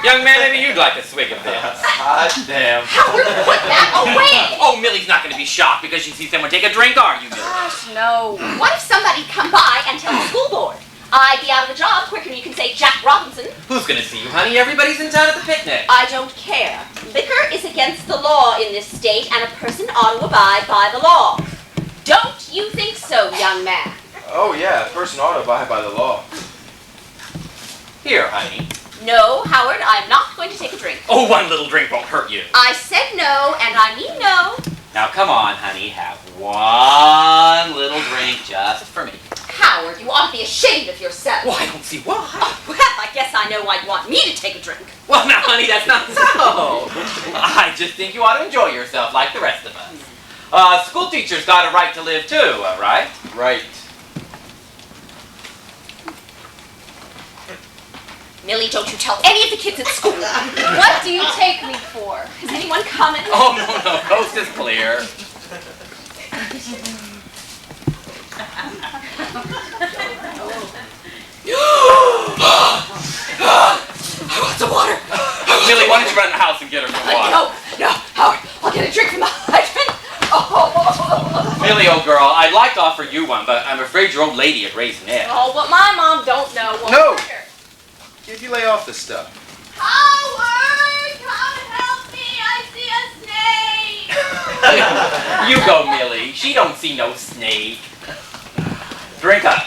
S12: Young man, maybe you'd like a swig of this.
S2: Hot damn.
S4: Howard, put that away!
S12: Oh, Millie's not going to be be shocked because you see someone take a drink, are you, Millie?
S4: Gosh, no. What if somebody'd come by and tell the school board? I'd be out of a job quicker than you can say Jack Robinson.
S12: Who's gonna see you, honey? Everybody's in town at the picnic.
S4: I don't care. Liquor is against the law in this state, and a person ought to abide by the law. Don't you think so, young man?
S2: Oh yeah, a person ought to abide by the law.
S12: Here, honey.
S4: No, Howard, I'm not going to take a drink.
S12: Oh, one little drink won't hurt you.
S4: I said no, and I mean no.
S12: Now, come on, honey. Have one little drink just for me.
S4: Howard, you ought to be ashamed of yourself.
S12: Well, I don't see why.
S4: Oh, well, I guess I know why you want me to take a drink.
S12: Well, now, honey, that's not so. I just think you ought to enjoy yourself like the rest of us. School teachers got a right to live too, right?
S2: Right.
S4: Millie, don't you tell any of the kids at school.
S9: What do you take me for?
S4: Is anyone coming?
S12: Oh, no, coast is clear.
S4: I want some water.
S12: Millie, why don't you run in the house and get her some water?
S4: No, Howard, I'll get a drink from the hydrant. Oh.
S12: Millie, old girl, I'd like to offer you one, but I'm afraid your old lady is raising it.
S1: Oh, what my mom don't know won't
S2: No.
S1: hurt her.
S2: If you lay off this stuff.
S4: Howard, come help me. I see a snake.
S12: You go, Millie. She don't see no snake. Drink up.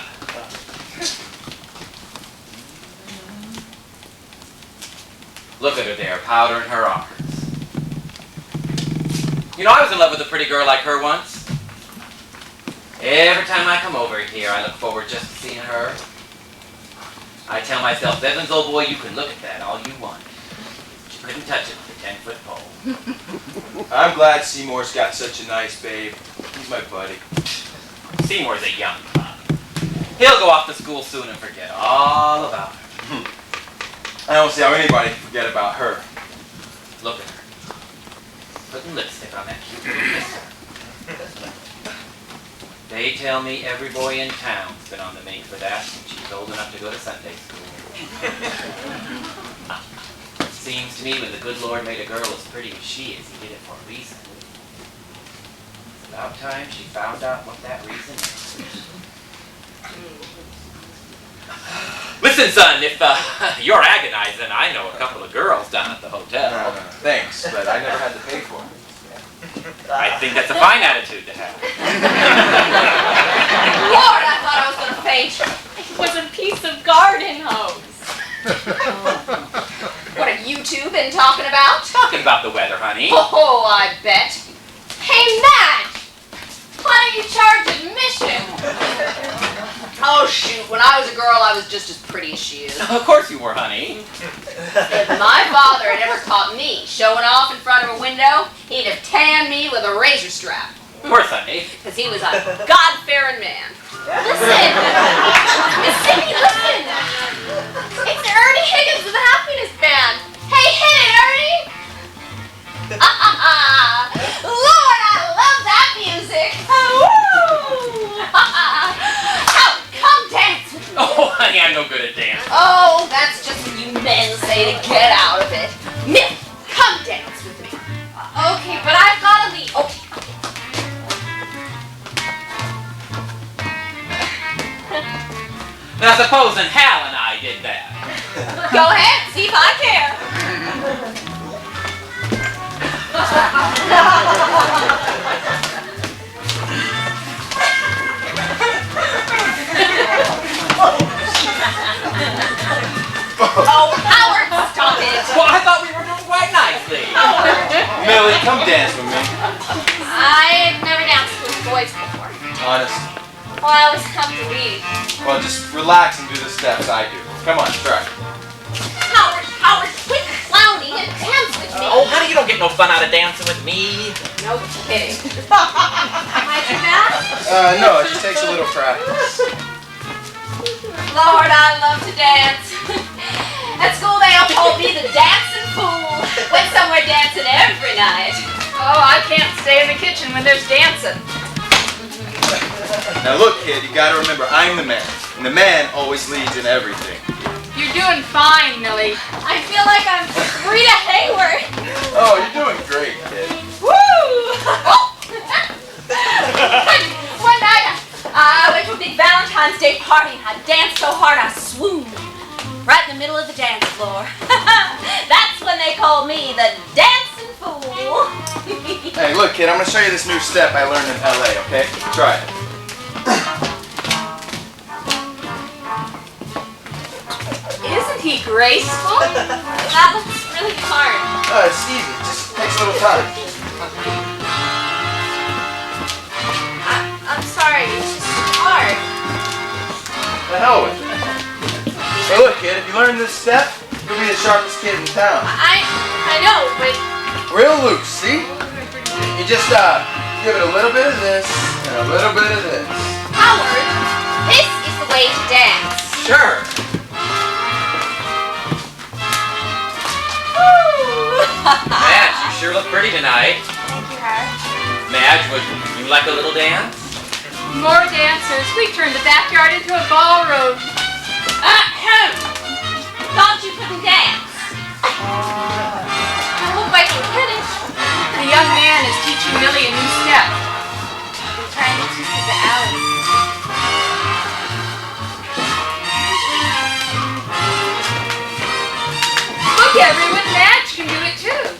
S12: Look at her there, powdering her arms. You know, I was in love with a pretty girl like her once. Every time I come over here, I look forward just to seeing her. I tell myself, Evans, old boy, you can look at that all you want. But you couldn't touch it with a 10-foot pole.
S2: I'm glad Seymour's got such a nice babe. He's my buddy.
S12: Seymour's a young pup. He'll go off to school soon and forget all about her.
S2: I don't see how anybody can forget about her.
S12: Look at her. Putting lipstick on that cute little kisser. They tell me every boy in town's been on the make for that when she's old enough to go to Sunday school. Seems to me when the good Lord made a girl as pretty as she is, he did it for a reason. It's about time she found out what that reason is. Listen, son, if you're agonizing, I know a couple of girls down at the hotel.
S2: No, thanks, but I never had to pay for it.
S12: I think that's a fine attitude to have.
S4: Lord, I thought I was going to faint.
S1: It was a piece of garden hose.
S4: What have you two been talking about?
S12: Talking about the weather, honey.
S4: Oh, I bet.
S1: Hey, Madge! Why don't you charge admission?
S4: Oh, shoot. When I was a girl, I was just as pretty as she is.
S12: Of course you were, honey.
S4: If my father had ever caught me showing off in front of a window, he'd have tanned me with a razor strap.
S12: Of course, honey.
S4: Because he was a God-fearing man.
S1: Listen! Miss Cindy, listen! It's Ernie Higgins of the Happiness Band. Hey, hit it, Ernie! Lord, I love that music! Come dance with me!
S12: Oh, honey, I'm no good at dancing.
S4: Oh, that's just what you men say to get out of it. Mill, come dance with me.
S1: Okay, but I've got to leave.
S4: Okay.
S12: Now, supposing Hal and I did that.
S4: Go ahead, see if I care. Oh, Howard, stop it.
S12: Well, I thought we were doing quite nicely.
S2: Millie, come dance with me.
S1: I've never danced with boys before.
S2: Honest.
S1: Well, I always come to lead.
S2: Well, just relax and do the steps I do. Come on, try.
S4: Howard, quit clowning and dance with me.
S12: Oh, honey, you don't get no fun out of dancing with me.
S4: No kidding.
S1: Am I too bad?
S2: No, it just takes a little practice.
S4: Lord, I love to dance. At school they all called me the dancing fool. Went somewhere dancing every night.
S11: Oh, I can't stay in the kitchen when there's dancing.
S2: Now look, kid, you gotta remember, I'm the man. And the man always leads in everything.
S11: You're doing fine, Millie.
S1: I feel like I'm Rita Hayward.
S2: Oh, you're doing great, kid.
S1: Woo!
S4: Day party and I danced so hard I swooned right in the middle of the dance floor. That's when they called me the dancing fool.
S2: Hey, look, kid, I'm gonna show you this new step I learned in LA, okay? Try it.
S4: Isn't he graceful? That looks really hard.
S2: It's easy. It just takes a little time.
S4: I'm sorry, it's just hard.
S2: The hell with it. Hey, look, kid, if you learn this step, you'll be the sharpest kid in town.
S1: I know, but
S2: Real loose, see? You just, give it a little bit of this and a little bit of this.
S4: Howard, this is the way to dance.
S12: Sure. Madge, you sure look pretty tonight.
S5: Thank you, Howard.
S12: Madge, would you like a little dance?
S11: More dancers. We turned the backyard into a ballroom.
S4: Thought you couldn't dance. I hope I can hit it.
S11: The young man is teaching Millie a new step.
S4: We're trying to teach you the alley.
S11: Look, everyone, Madge can do it too.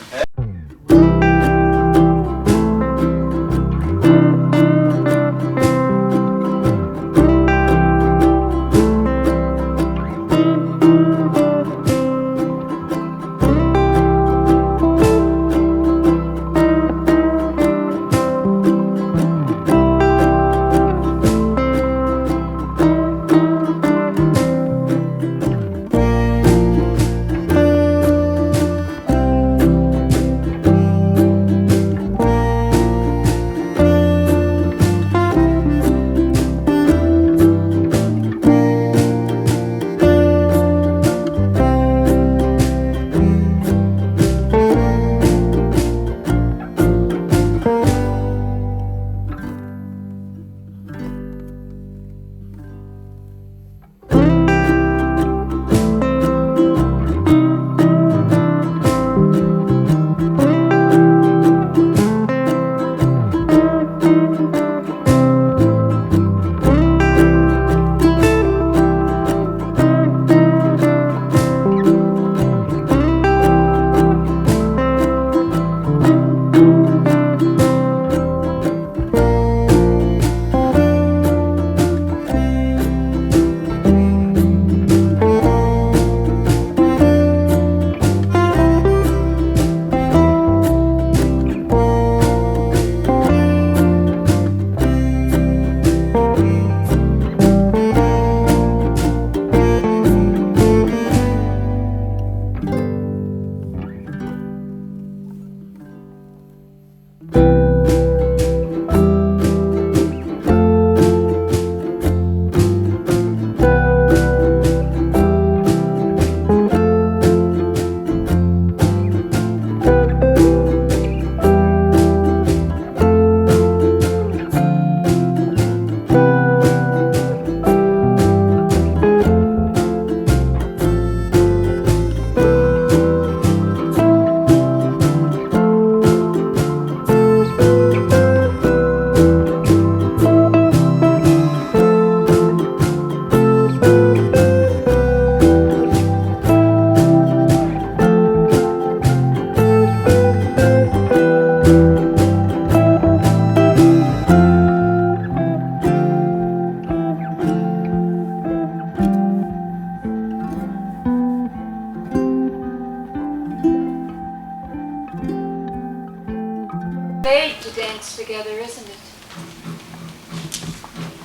S6: Made to dance together, isn't it?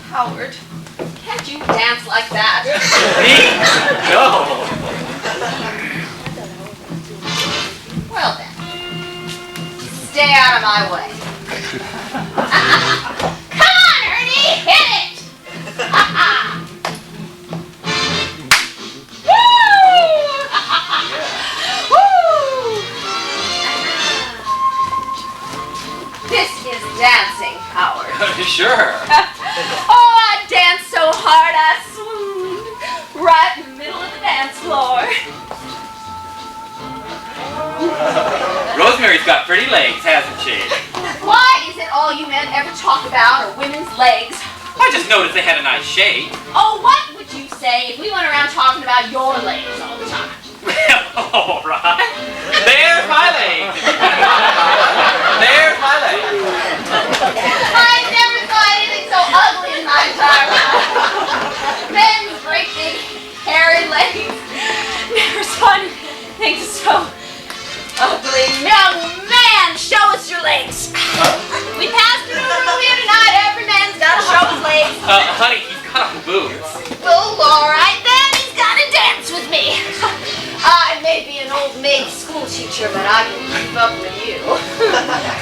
S4: Howard, can't you dance like that?
S12: Me? No.
S4: Well then, stay out of my way. Come on, Ernie, hit it! This is dancing, Howard.
S12: Sure.
S4: Oh, I danced so hard I swooned right in the middle of the dance floor.
S12: Rosemary's got pretty legs, hasn't she?
S4: Why is it all you men ever talk about are women's legs?
S12: I just noticed they had a nice shape.
S4: Oh, what would you say if we went around talking about your legs all the time?
S12: All right. There's my legs. There's my legs.
S4: I never saw anything so ugly in my entire life. Men's great big hairy legs. Never saw anything so ugly. Young man, show us your legs. We passed through a room here tonight. Every man's got to show his legs.
S12: Honey, he's got on boots.
S4: Oh, all right then. He's got to dance with me. I may be an old maid school teacher, but I can keep up with you.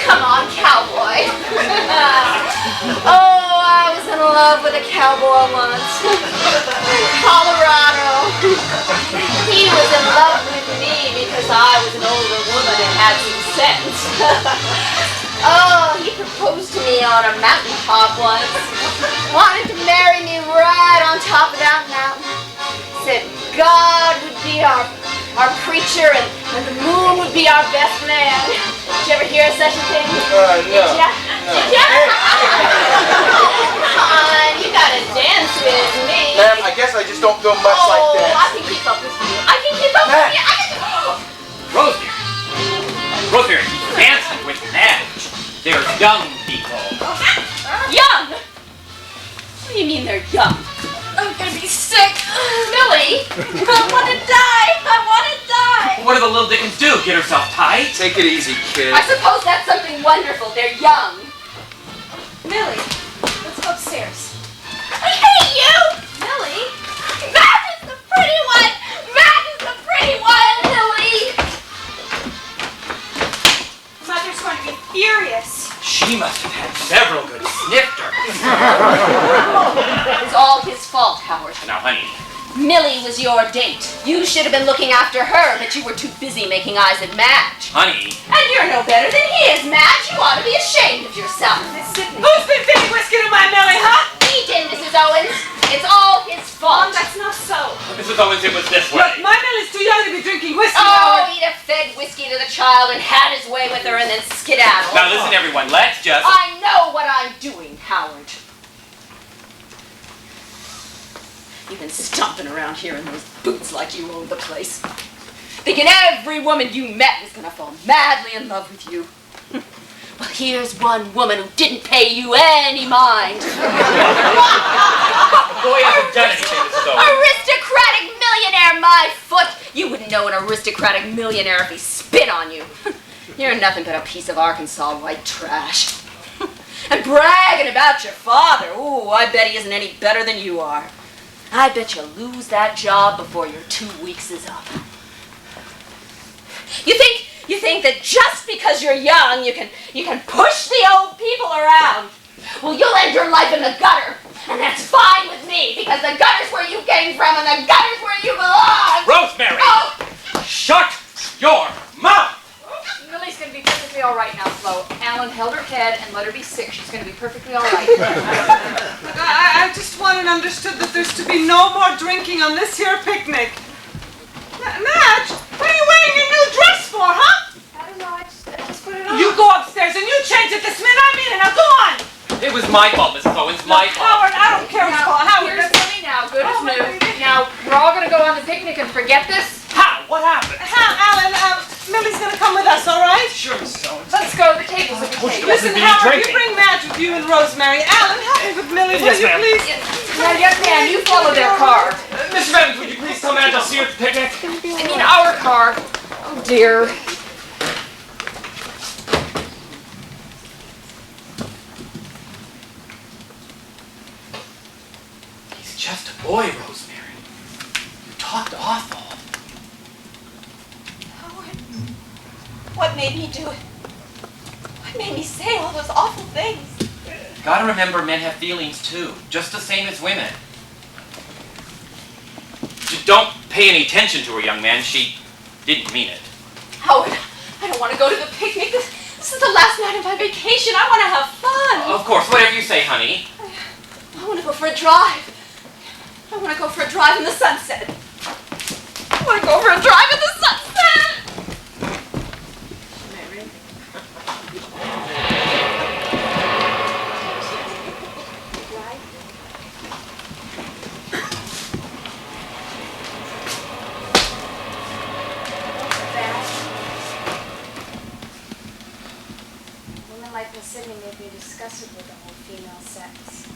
S4: Come on, cowboy. Oh, I was in love with a cowboy once. In Colorado. He was in love with me because I was an older woman and had some sense. Oh, he proposed to me on a mountaintop once. Wanted to marry me right on top of that mountain. Said God would be our preacher and the moon would be our best man. Did you ever hear of such a thing?
S2: No.
S4: Did ya? Did ya? Come on, you gotta dance with me.
S2: Ma'am, I guess I just don't feel much like
S4: Oh,
S2: that.
S4: I can keep up with you. I can keep up with you.
S12: Rosemary, he's dancing with Madge. They're young people.
S4: Young? What do you mean they're young?
S1: I'm gonna be sick.
S4: Millie, I want to die. I want to die.
S12: What do the little dickens do? Get herself tight?
S2: Take it easy, kid.
S4: I suppose that's something wonderful. They're young.
S5: Millie, let's go upstairs.
S4: I hate you! Millie? Matt is the pretty one! Matt is the pretty one, Millie!
S5: Mother's going to be furious.
S12: She must have had several good snifters.
S4: It's all his fault, Howard.
S12: Now, honey,
S4: Millie was your date. You should have been looking after her, but you were too busy making eyes at Madge.
S12: honey,
S4: And you're no better than he is, Madge. You ought to be ashamed of yourself.
S6: Who's been feeding whiskey to my Millie, huh?
S4: He did, Mrs. Owens. It's all his fault.
S5: That's not so.
S12: Mrs. Owens, it was this
S6: Look,
S12: way.
S6: my Millie's too young to be drinking whiskey,
S4: Oh,
S6: Howard.
S4: he'd have fed whiskey to the child and had his way with her and then skedaddled.
S12: Now listen, everyone, let's just...
S4: I know what I'm doing, Howard. You've been stomping around here in those boots like you owned the place. Thinking every woman you met was gonna fall madly in love with you. Well, here's one woman who didn't pay you any mind.
S12: The boy hasn't done anything, Mrs. Owens.
S4: Aristocratic millionaire, my foot! You wouldn't know an aristocratic millionaire if he spit on you. You're nothing but a piece of Arkansas white trash. And bragging about your father. Ooh, I bet he isn't any better than you are. I bet you'll lose that job before your 2 weeks is up. You think that just because you're young, you can push the old people around. Well, you'll end your life in the gutter, and that's fine with me, because the gutter's where you came from, and the gutter's where you belong.
S12: Rosemary!
S4: Oh,
S12: Shut your mouth!
S11: Millie's gonna be perfectly all right now, Flo. Alan held her head and let her be sick. She's gonna be perfectly all right.
S6: I just wanted understood that there's to be no more drinking on this here picnic. Madge, what are you wearing your new dress for, huh?
S5: I don't know, I just put it on.
S6: You go upstairs and you change it this minute. I mean it. Now go on.
S12: It was my fault, Mrs. Owens, my fault.
S6: Howard, I don't care what's called. Howard,
S11: Here's
S6: that's...
S11: Millie now, good as
S6: Oh, my
S11: new.
S6: baby.
S11: Now, we're all gonna go on the picnic and forget this.
S12: How? What happened?
S6: Alan, Millie's gonna come with us, all right?
S12: Sure, Mrs. Owens.
S11: Let's go, the tables will be taken.
S6: Listen,
S12: be
S6: Howard,
S12: drinking.
S6: you bring Madge with you and Rosemary. Alan, help me with Millie,
S12: Yes,
S6: will you
S12: ma'am.
S6: please?
S11: Now, young man, you follow their car.
S12: Mr. Evans, would you please tell Madge I'll see you at the picnic?
S11: I mean, our car. Oh, dear.
S12: He's just a boy, Rosemary. You talked awful.
S4: Howard, what made me do it? What made me say all those awful things?
S12: Gotta remember, men have feelings too, just the same as women. Just don't pay any attention to her, young man. She didn't mean it.
S4: Howard, I don't want to go to the picnic. This is the last night of my vacation. I want to have fun.
S12: Of course, whatever you say, honey.
S4: I want to go for a drive. I want to go for a drive in the sunset. I want to go for a drive in the sunset.
S5: made me disgusted with the whole female sex.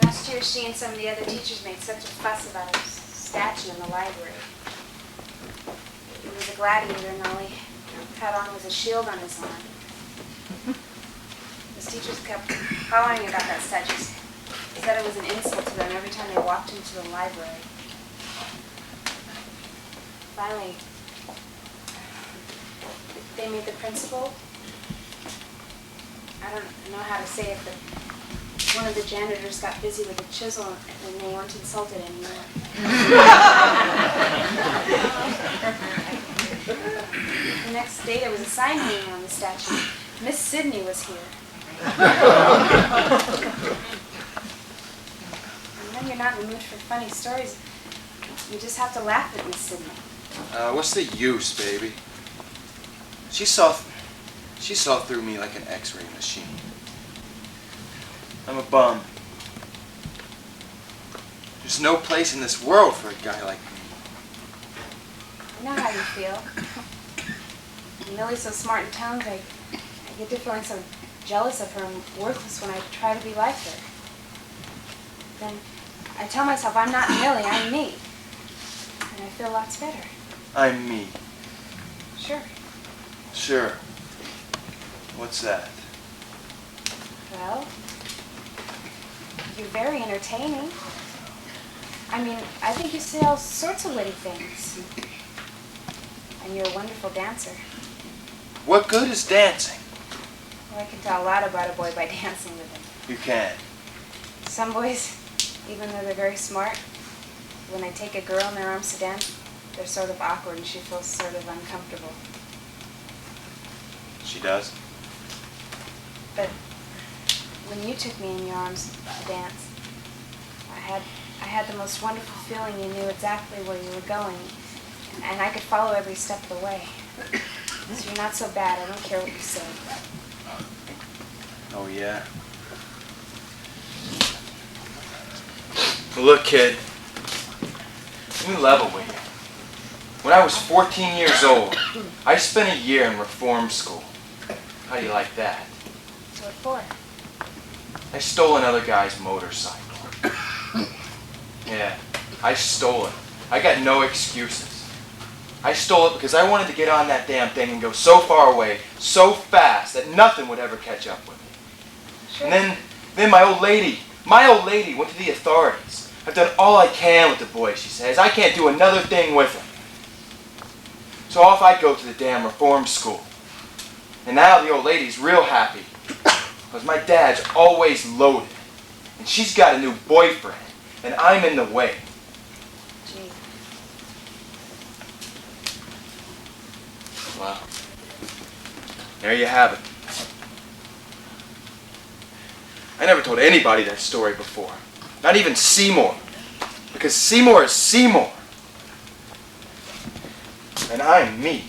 S5: Last year, she and some of the other teachers made such a fuss about a statue in the library. He was a gladiator, and all he had on was a shield on his arm. His teachers kept hollering about that statue. Said it was an insult to them every time they walked into the library. Finally, they made the principal, I don't know how to say it, but one of the janitors got busy with a chisel and they weren't insulted anymore. The next day there was a sign hanging on the statue. Miss Sidney was here. And when you're not in the mood for funny stories, you just have to laugh at Miss Sidney.
S2: What's the use, baby? She saw through me like an X-ray machine. I'm a bum. There's no place in this world for a guy like me.
S5: I know how you feel. Millie's so smart and talented, I get to feeling so jealous of her and worthless when I try to be like her. Then I tell myself I'm not Millie, I'm me. And I feel lots better.
S2: I'm me.
S5: Sure.
S2: Sure. What's that?
S5: Well, you're very entertaining. I mean, I think you say all sorts of witty things. And you're a wonderful dancer.
S2: What good is dancing?
S5: Well, I can tell a lot about a boy by dancing with him.
S2: You can.
S5: Some boys, even though they're very smart, when they take a girl in their arms to dance, they're sort of awkward and she feels sort of uncomfortable.
S2: She does?
S5: But when you took me in your arms to dance, I had the most wonderful feeling you knew exactly where you were going, and I could follow every step of the way. So you're not so bad. I don't care what you say.
S2: Oh, yeah? Well, look, kid. Let me level with you. When I was 14 years old, I spent a year in reform school. How do you like that?
S5: So what for?
S2: I stole another guy's motorcycle. Yeah, I stole it. I got no excuses. I stole it because I wanted to get on that damn thing and go so far away, so fast, that nothing would ever catch up with me.
S5: Sure.
S2: And then my old lady went to the authorities. I've done all I can with the boy, she says. I can't do another thing with him. So off I go to the damn reform school. And now the old lady's real happy. Because my dad's always loaded. And she's got a new boyfriend. And I'm in the way.
S5: Gee.
S2: Well, there you have it. I never told anybody that story before. Not even Seymour. Because Seymour is Seymour. And I'm me.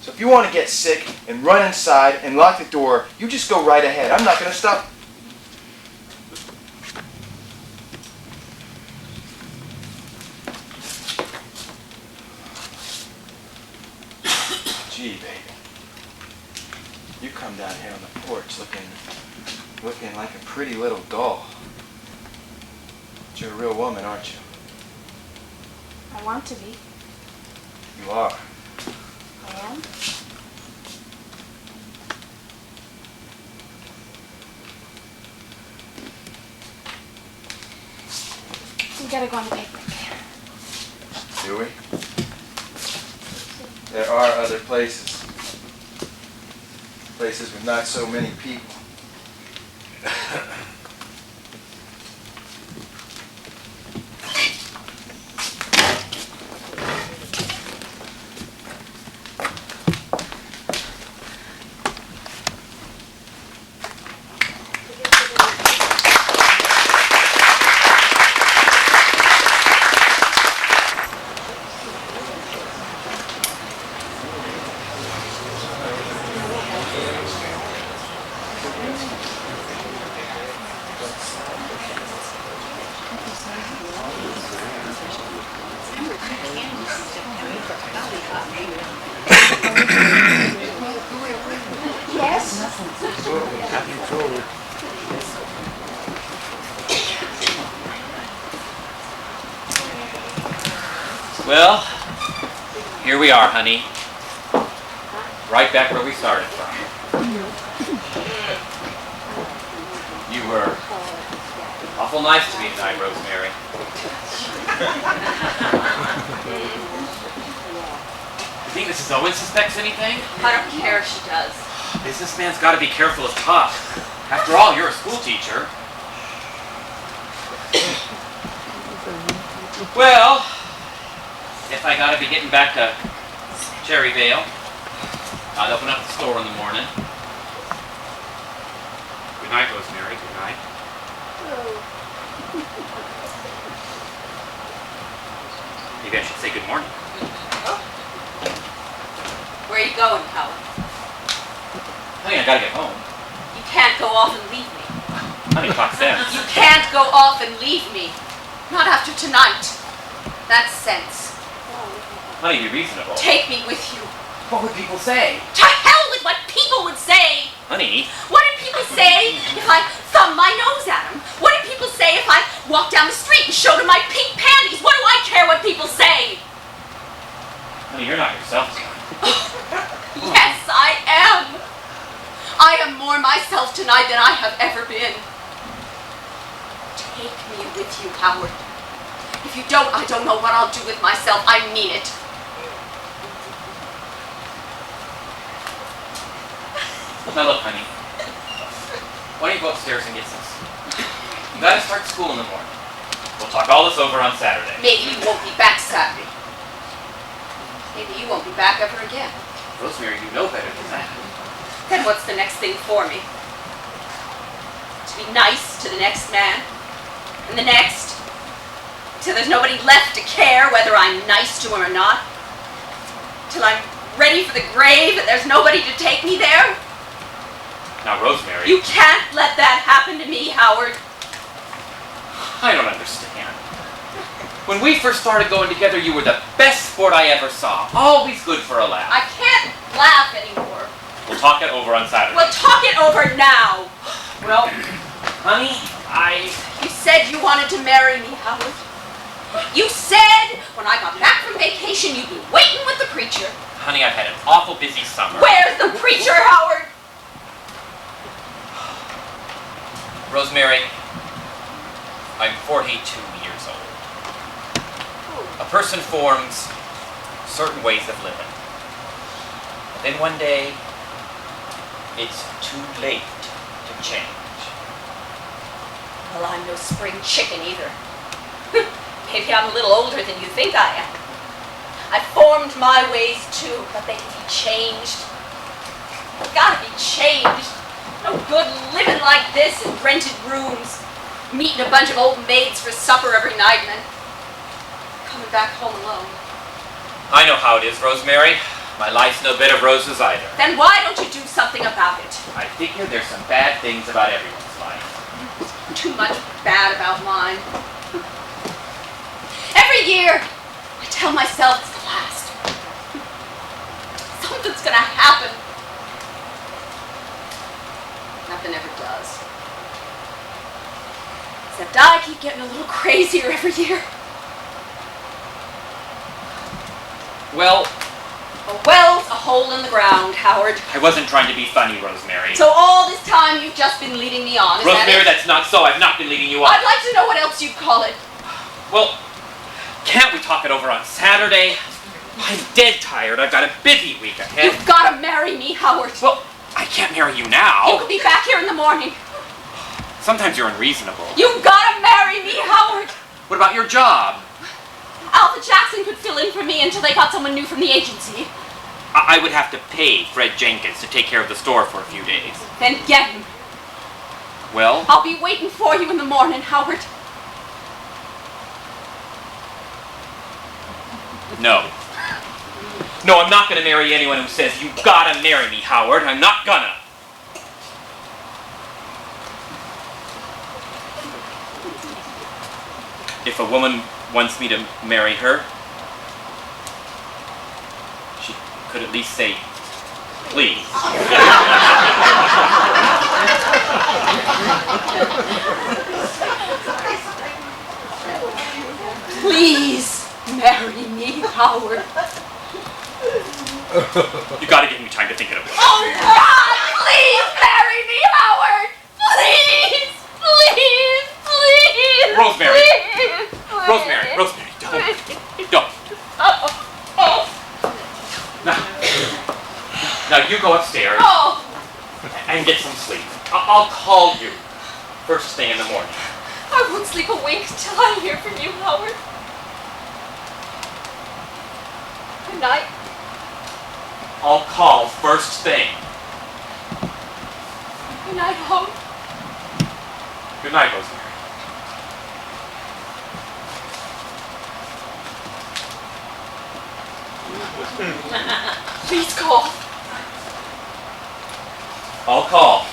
S2: So if you want to get sick and run inside and lock the door, you just go right ahead. I'm not going to stop. Gee, baby. You come down here on the porch looking like a pretty little doll. But you're a real woman, aren't you?
S5: I want to be.
S2: You are.
S5: I am. We gotta go on the picnic.
S2: Do we? There are other places. Places with not so many people.
S10: Yes?
S12: Well, here we are, honey. Right back where we started from. You were awful nice to me tonight, Rosemary. You think Mrs. Owen suspects anything?
S4: I don't care if she does.
S12: Businessman's got to be careful as tough. After all, you're a school teacher. Well, if I gotta be getting back to Cherryvale, I'd open up the store in the morning. Good night, Rosemary. Good night. Maybe I should say good morning.
S4: Where are you going, Howard?
S12: Honey, I gotta get home.
S4: You can't go off and leave me.
S12: Honey, talk sense.
S4: You can't go off and leave me. Not after tonight. That's sense.
S12: Honey, be reasonable.
S4: Take me with you.
S12: What would people say?
S4: To hell with what people would say.
S12: Honey.
S4: What did people say if I thumb my nose at them? What did people say if I walk down the street and showed them my pink panties? What do I care what people say?
S12: Honey, you're not yourself tonight.
S4: Yes, I am. I am more myself tonight than I have ever been. Take me with you, Howard. If you don't, I don't know what I'll do with myself. I mean it.
S12: Now look, honey. Why don't you go upstairs and get some sleep? You gotta start school in the morning. We'll talk all this over on Saturday.
S4: Maybe you won't be back Saturday. Maybe you won't be back ever again.
S12: Rosemary, you know better than that.
S4: Then what's the next thing for me? To be nice to the next man? And the next? Till there's nobody left to care whether I'm nice to him or not? Till I'm ready for the grave and there's nobody to take me there?
S12: Now, Rosemary...
S4: You can't let that happen to me, Howard.
S12: I don't understand. When we first started going together, you were the best sport I ever saw. Always good for a laugh.
S4: I can't laugh anymore.
S12: We'll talk it over on Saturday.
S4: Well, talk it over now.
S12: Well, honey,
S4: You said you wanted to marry me, Howard. You said when I got back from vacation you'd be waiting with the preacher.
S12: Honey, I've had an awful busy summer.
S4: Where's the preacher, Howard?
S12: Rosemary, I'm 42 years old. A person forms certain ways of living. But then one day, it's too late to change.
S4: Well, I'm no spring chicken either. Maybe I'm a little older than you think I am. I formed my ways too, but they can be changed. Gotta be changed. No good living like this in rented rooms, meeting a bunch of old maids for supper every night and then coming back home alone.
S12: I know how it is, Rosemary. My life's no bed of roses either.
S4: Then why don't you do something about it?
S12: I figure there's some bad things about everyone's life.
S4: Too much bad about mine. Every year, I tell myself it's the last. Something's gonna happen. Nothing ever does. Except I keep getting a little crazier every year.
S12: Well,
S4: A well's a hole in the ground, Howard.
S12: I wasn't trying to be funny, Rosemary.
S4: So all this time you've just been leading me on, is
S12: Rosemary,
S4: that it?
S12: that's not so. I've not been leading you on.
S4: I'd like to know what else you'd call it.
S12: Well, can't we talk it over on Saturday? I'm dead tired. I've got a busy week ahead.
S4: You've got to marry me, Howard.
S12: Well, I can't marry you now.
S4: You could be back here in the morning.
S12: Sometimes you're unreasonable.
S4: You've got to marry me, Howard.
S12: What about your job?
S4: Alpha Jackson could fill in for me until they got someone new from the agency.
S12: I would have to pay Fred Jenkins to take care of the store for a few days.
S4: Then get him.
S12: Well?
S4: I'll be waiting for you in the morning, Howard.
S12: No. No, I'm not going to marry anyone who says, you gotta marry me, Howard. I'm not gonna. If a woman wants me to marry her,
S13: could at least say, please.
S4: Please marry me, Howard.
S13: You gotta give me time to think of it.
S4: Oh, God! Please marry me, Howard! Please! Please! Please!
S13: Rosemary!
S4: Please!
S13: Rosemary! Rosemary! Don't! Now you go upstairs and get some sleep. I'll call you first thing in the morning.
S1: I won't sleep a wink till I hear from you, Howard. Good night.
S13: I'll call first thing.
S1: Good night, Howard.
S13: Good night, Rosemary.
S1: Please call.
S13: I'll call.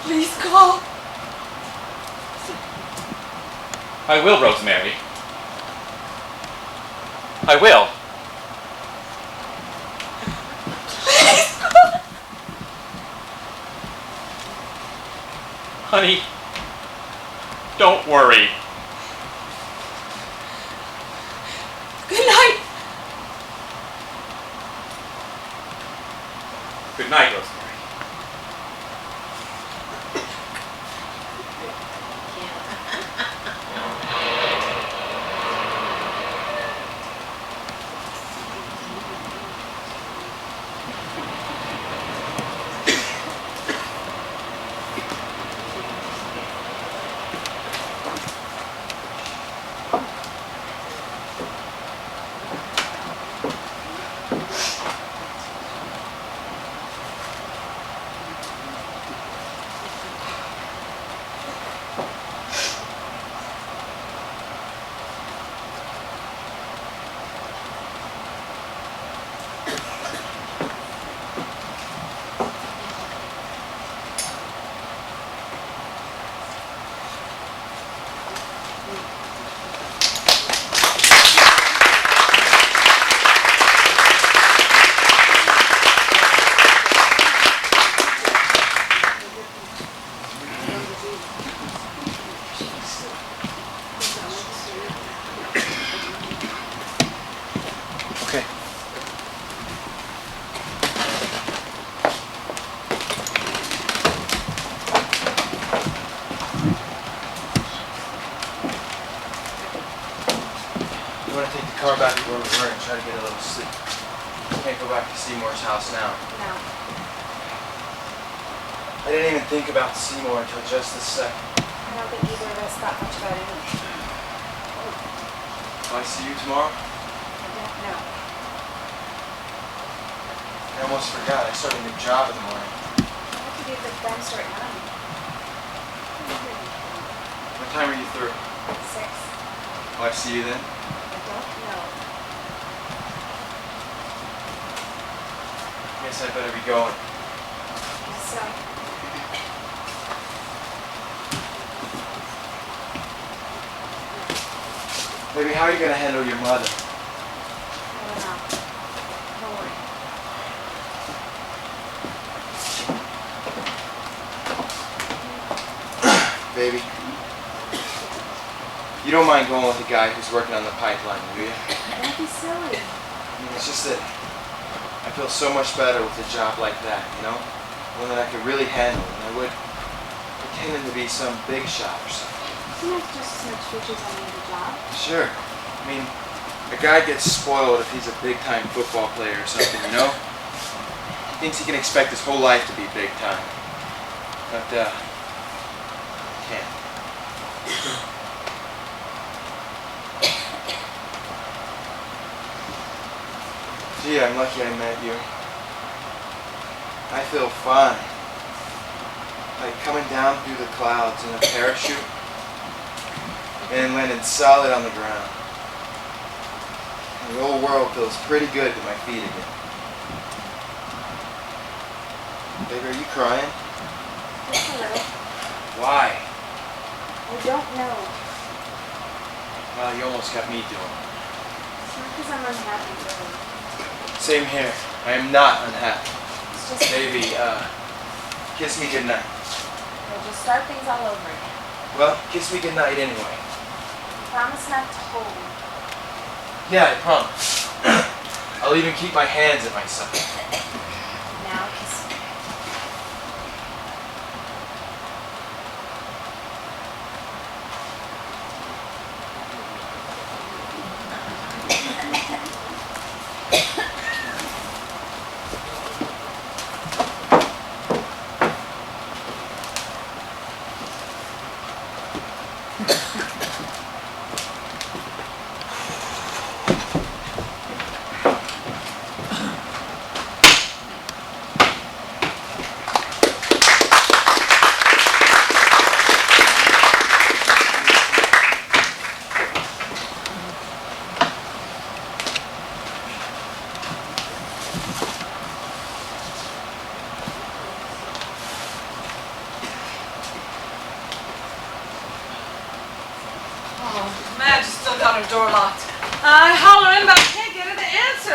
S1: Please call.
S13: I will, Rosemary. I will. Honey, don't worry.
S1: Good night.
S13: Good night, Rosemary.
S2: You want to take the car back to where we were and try to get a little sleep. We can't go back to Seymour's house now.
S5: No.
S2: I didn't even think about Seymour until just this second.
S5: I don't think either of us thought much about it.
S2: Will I see you tomorrow?
S5: I don't know.
S2: I almost forgot. I start a new job in the morning.
S5: I have to be at the dumpster at 9.
S2: What time are you through?
S5: 6.
S2: Will I see you then?
S5: I don't know.
S2: Guess I better be going.
S5: So,
S2: Baby, how are you going to handle your mother?
S5: I don't know. Don't worry.
S2: Baby, you don't mind going with the guy who's working on the pipeline, do you?
S5: Don't be silly.
S2: I mean, it's just that I feel so much better with a job like that, you know? One that I could really handle than I would pretending to be some big shot or something.
S5: You have just as much future as any other job.
S2: Sure. I mean, a guy gets spoiled if he's a big-time football player or something, you know? He thinks he can expect his whole life to be big time. But, can't. Gee, I'm lucky I met you. I feel fine. Like coming down through the clouds in a parachute and landing solid on the ground. And the whole world feels pretty good to my feet again. Baby, are you crying?
S5: Just a little.
S2: Why?
S5: I don't know.
S2: Well, you almost got me doing it.
S5: Because I'm unhappy, really.
S2: Same here. I am not unhappy.
S5: It's just
S2: Baby, kiss me goodnight.
S5: we'll just start things all over again.
S2: Well, kiss me goodnight anyway.
S5: Promise not to hold me.
S2: Yeah, I promise. I'll even keep my hands at my side.
S5: Now kiss me.
S6: Madge still got her door locked. I holler in, but I can't get her to answer.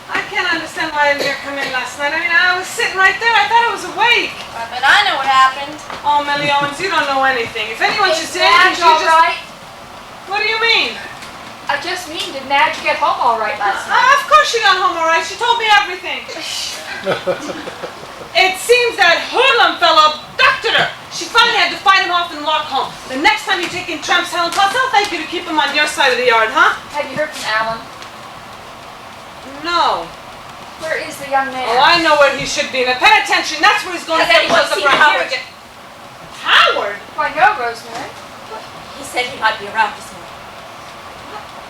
S6: I can't understand why I didn't hear her come in last night. I mean, I was sitting right there. I thought I was awake.
S1: But I know what happened.
S6: Oh, Millie Owens, you don't know anything. If anyone should
S11: Is
S6: say anything,
S11: Madge
S6: she
S11: all
S6: just...
S11: right?
S6: What do you mean?
S11: I just mean, did Madge get home all right last night?
S6: Of course she got home all right. She told me everything. It seems that hoodlum fellow abducted her. She finally had to fight him off and walk home. The next time you take in tramps, Helen Claus, I'll thank you to keep him on your side of the yard, huh?
S11: Have you heard from Alan?
S6: No.
S11: Where is the young man?
S6: Oh, I know where he should be. Now, pay attention. That's where he's going to
S11: Has
S6: get
S11: anyone
S6: close up
S11: seen
S6: for
S11: Howard?
S6: Howard. Howard?
S11: Why, no, Rosemary.
S4: He said he might be around this morning.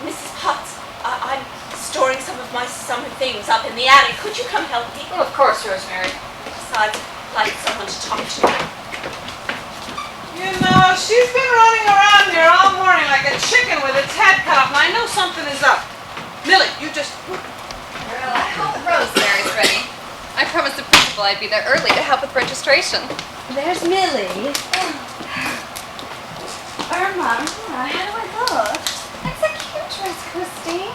S4: Mrs. Potts, I'm storing some of my summer things up in the attic. Could you come help me?
S11: Well, of course, Rosemary.
S4: Besides, I'd like someone to talk to.
S6: You know, she's been running around here all morning like a chicken with its head cut off, and I know something is up. Millie, you just...
S9: Well, I hope Rosemary's ready. I promised the principal I'd be there early to help with registration.
S10: There's Millie. Irma, how do I look?
S9: That's a cute dress, Christine.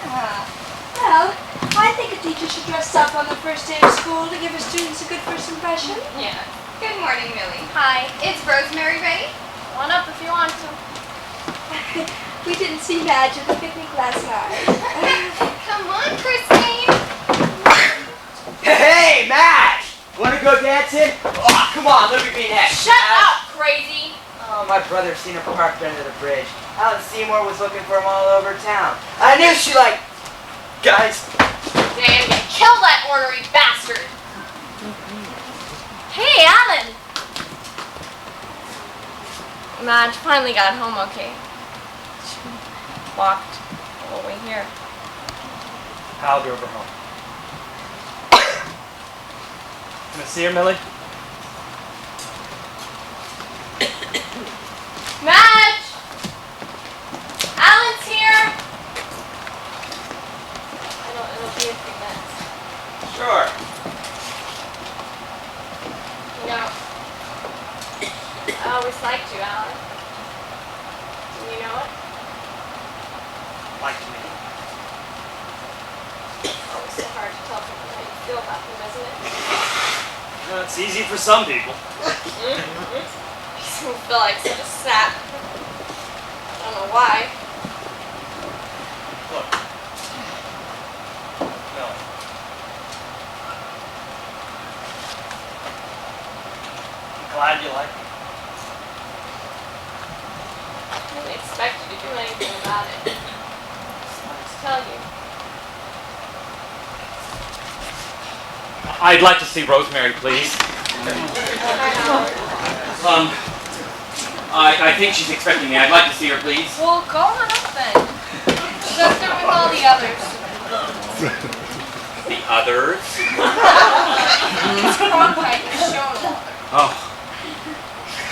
S9: Yeah.
S10: Well, I think a teacher should dress up on the first day of school to give her students a good first impression.
S9: Yeah. Good morning, Millie.
S1: Hi.
S9: Is Rosemary ready?
S1: Come on up if you want to.
S10: We didn't see Madge at the picnic last night.
S9: Come on, Christine.
S3: Hey, Madge! Wanna go dancing? Oh, come on, let me be next.
S1: Shut up, crazy!
S3: Oh, my brother seen him parked under the bridge. Alan Seymour was looking for him all over town. I knew she liked guys.
S1: Dan, you kill that ornery bastard! Hey, Alan! Madge finally got home okay. She walked all the way here.
S7: Hal drove her home. Can I see her, Millie?
S1: Madge! Alan's here! It'll be a few minutes.
S3: Sure.
S1: You know, I always liked you, Alan. Do you know it?
S7: Like me.
S1: Always so hard to tell people how you feel about them, isn't it?
S7: It's easy for some people.
S1: Makes me feel like such a sap. I don't know why.
S7: Look. No. I'm glad you like me.
S1: I didn't expect you to do anything about it. Just wanted to tell you.
S13: I'd like to see Rosemary, please. I think she's expecting me. I'd like to see her, please.
S1: Well, go on up then. Just there with all the others.
S13: The others?
S1: It's Cronkite and Showing.
S13: Oh.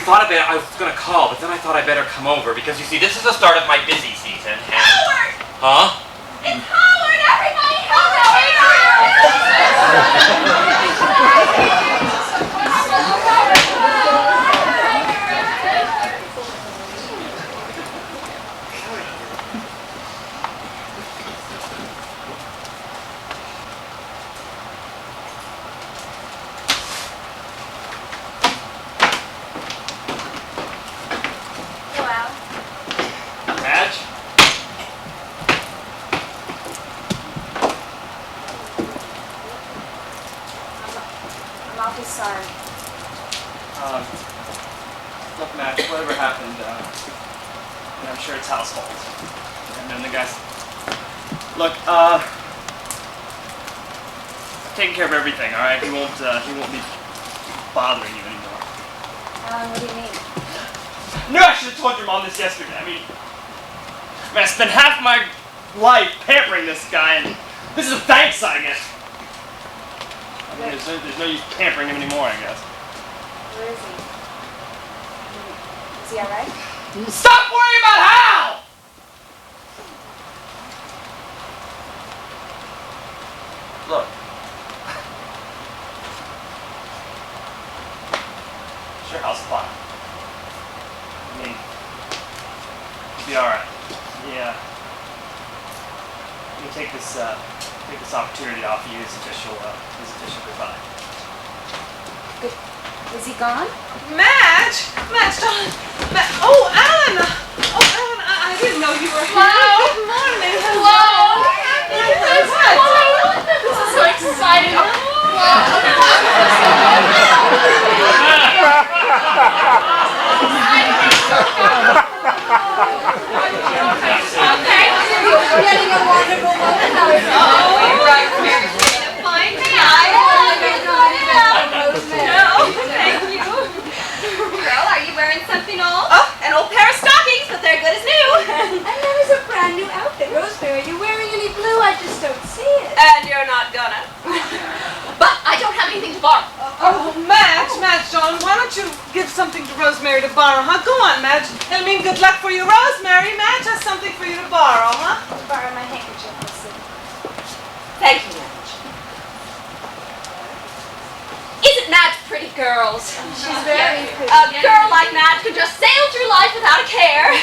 S13: I was going to call, but then I thought I better come over because, you see, this is the start of my busy season. And...
S1: Howard!
S13: Huh?
S1: It's Howard! Everybody, Howard!
S5: sorry.
S7: Look, Matt, whatever happened, I'm sure it's Hal's fault. And then the guys. Look, I've taken care of everything. All right, he won't be bothering you anymore.
S5: Alan, what do you mean?
S7: No, I should have told your mom this yesterday. I mean, I spent half my life pampering this guy, and this is a thanks, I guess. I mean, there's no use pampering him anymore, I guess.
S5: Where is he? Is he alright?
S7: Stop worrying about Hal! Look. Sure, Hal's fine. I mean, he'll be alright. Yeah. Let me take this opportunity to offer you his official goodbye.
S5: Good. Is he gone?
S6: Madge, darling. Oh, Alan. Oh, Alan, I didn't know you were here.
S1: Hello.
S6: Good morning.
S1: Hello.
S6: What?
S1: This is so exciting.
S10: Okay, you're getting a wonderful woman. How is it?
S4: Oh, right, Mary's doing a fine man. Thank you.
S9: Girl, are you wearing something old?
S4: Oh, an old pair of stockings, but they're good as new.
S10: And that is a brand new outfit. Rosemary, are you wearing any blue? I just don't see it.
S4: And you're not gonna.
S1: But I don't have anything to borrow.
S6: Oh, Madge, darling, why don't you give something to Rosemary to borrow, huh? Go on, Madge. I mean, good luck for you. Rosemary, Madge has something for you to borrow, huh?
S5: Borrow my handkerchief, listen.
S4: Thank you, Madge. Isn't Madge pretty, girls?
S5: She's very pretty.
S4: A girl like Madge could just sail through life without a care.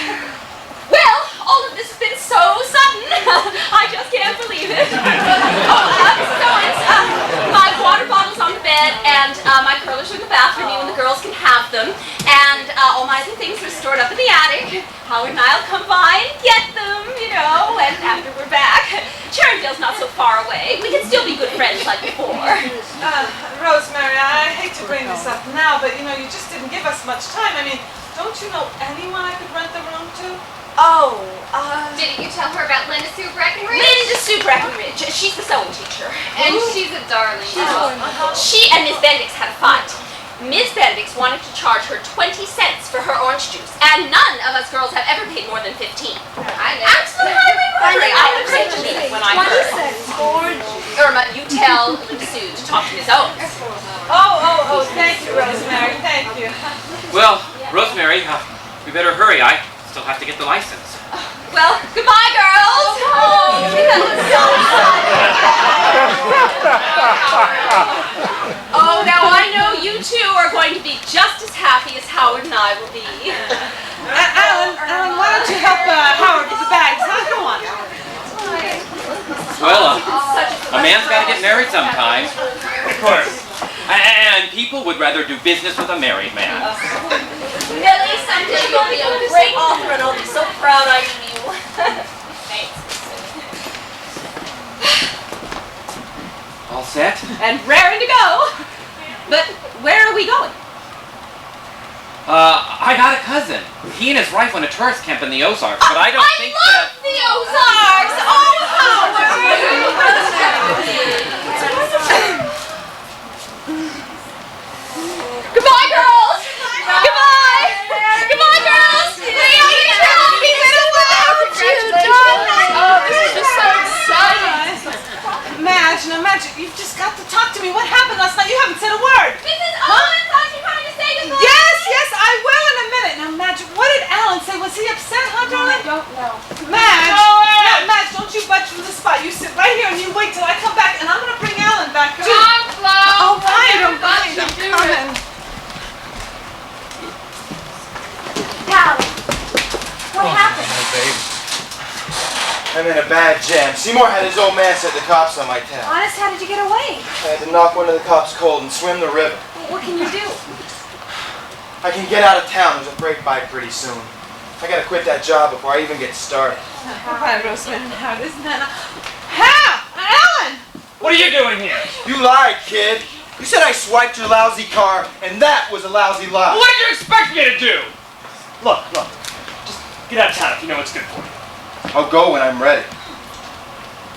S4: Well, all of this has been so sudden. I just can't believe it. My water bottle's on the bed, and my curlers are in the bathroom. You and the girls can have them. And all my other things are stored up in the attic. Howard and I'll come by and get them, you know, and after we're back. Cherryville's not so far away. We can still be good friends like before.
S6: Rosemary, I hate to bring this up now, but, you know, you just didn't give us much time. I mean, don't you know anyone I could rent the room to?
S4: Oh,
S9: Didn't you tell her about Linda Sue Breckenridge?
S4: Linda Sue Breckenridge. She's the sewing teacher.
S9: And she's a darling.
S4: She and Miss Bendix had a fight. Miss Bendix wanted to charge her 20 cents for her orange juice, and none of us girls have ever paid more than 15. Absolutely highway robbery. I would say to me when I heard. Irma, you tell Linda Sue to talk to Miss Owens.
S6: Oh, thank you, Rosemary. Thank you.
S12: Well, Rosemary, we better hurry. I still have to get the license.
S4: Well, goodbye, girls. Oh, now I know you two are going to be just as happy as Howard and I will be.
S6: Alan, why don't you help Howard with the bags, huh? Come on.
S12: Well, a man's got to get married sometime.
S7: Of course.
S12: And people would rather do business with a married man.
S4: Millie, someday you'll be a great author and I'll be so proud I am you. Thanks.
S12: All set?
S4: And raring to go. But where are we going?
S12: I got a cousin. He and his wife went to tourist camp in the Ozarks, but I don't think that...
S4: the Ozarks! Oh, Goodbye, girls! Goodbye! Goodbye, girls! We shall be without you, darling!
S6: Oh, this is just so exciting. Madge, you've just got to talk to me. What happened last night? You haven't said a word.
S4: Mrs. Owens, aren't you coming to say goodbye?
S6: Yes, I will in a minute. Now, Madge, what did Alan say? Was he upset, huh, darling?
S5: I don't know.
S6: Madge, don't you budge from the spot. You sit right here and you wait till I come back, and I'm going to bring Alan back, too.
S1: Flo.
S6: Oh, right, I'm coming.
S5: Alan, what happened?
S2: Oh, babe. I'm in a bad jam. Seymour had his old man set the cops on my town.
S5: Honest, how did you get away?
S2: I had to knock one of the cops cold and swim the river.
S5: What can you do?
S2: I can get out of town. There's a break by pretty soon. I gotta quit that job before I even get started.
S6: Goodbye, Rosemary. How? Alan!
S7: What are you doing here?
S2: You lied, kid. You said I swiped your lousy car, and that was a lousy lie.
S7: What did you expect me to do? Look, just get out of town if you know what's good for you.
S2: I'll go when I'm ready.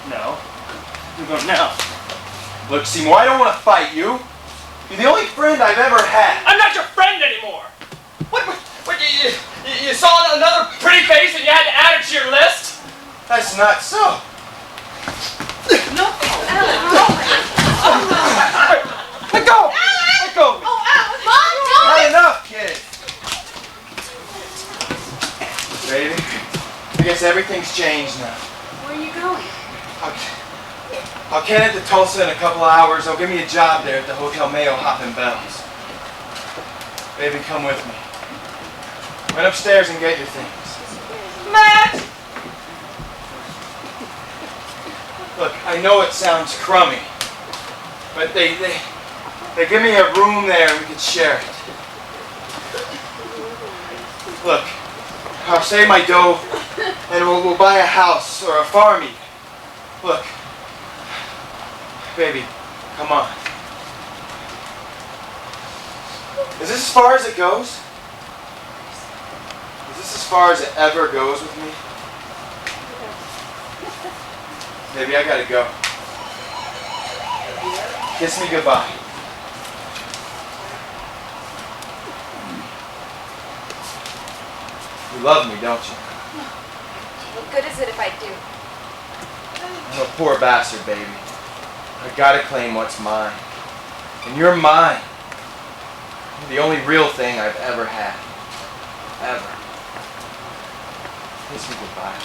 S7: No, you're going now.
S2: Look, Seymour, I don't want to fight you. You're the only friend I've ever had.
S7: I'm not your friend anymore. What you saw another pretty face and you had to add it to your list?
S2: That's not so.
S6: No, Alan,
S2: Let go! Let go!
S6: Oh, Alan!
S1: Mom,
S2: Not enough, kid. Baby, I guess everything's changed now.
S5: Where are you going?
S2: I'll can it to Tulsa in a couple of hours. They'll give me a job there at the Hotel Mayo hopping bells. Baby, come with me. Run upstairs and get your things.
S6: Matt!
S2: Look, I know it sounds crummy, but they give me a room there and we can share it. Look, I'll save my dough and we'll buy a house or a farm even. Look, baby, come on. Is this as far as it goes? Is this as far as it ever goes with me? Baby, I gotta go. Kiss me goodbye. You love me, don't you?
S5: What good is it if I do?
S2: I'm a poor bastard, baby. I gotta claim what's mine. And you're mine. You're the only real thing I've ever had. Ever. Kiss me goodbye.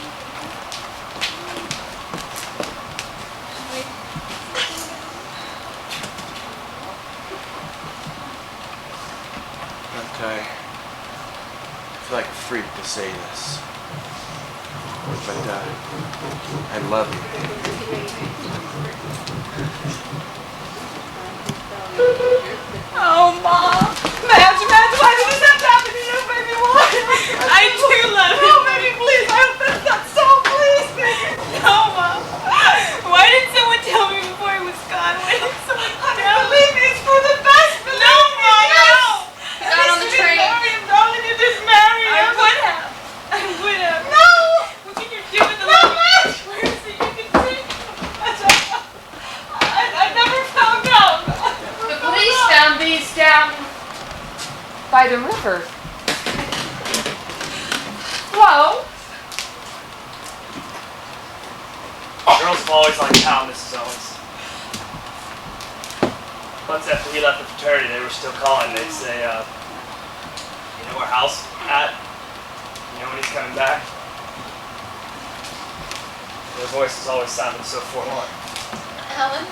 S2: Okay. I feel like a freak to say this. But, I love you.
S6: Oh, Mom! Madge, why did this have to happen to you, baby? Why? I do love you. Oh, baby, please, I hope that's not so. Please, baby. No, Mom. Why didn't someone tell me before he was gone? Why didn't someone tell me? Believe me, it's for the best. No, Mom, no!
S1: Got on the train.
S6: Marry him, darling. You just marry him. I would have. No! What can you do with the love? Where is he? You can see. I never found out.
S11: The police found these down by the river. Flo?
S7: Girls have always liked Hal, Mrs. Owens. Once after he left the fraternity, they were still calling. They'd say, you know where Hal's at? You know when he's coming back? Their voices always sounded so forlorn.
S6: Alan,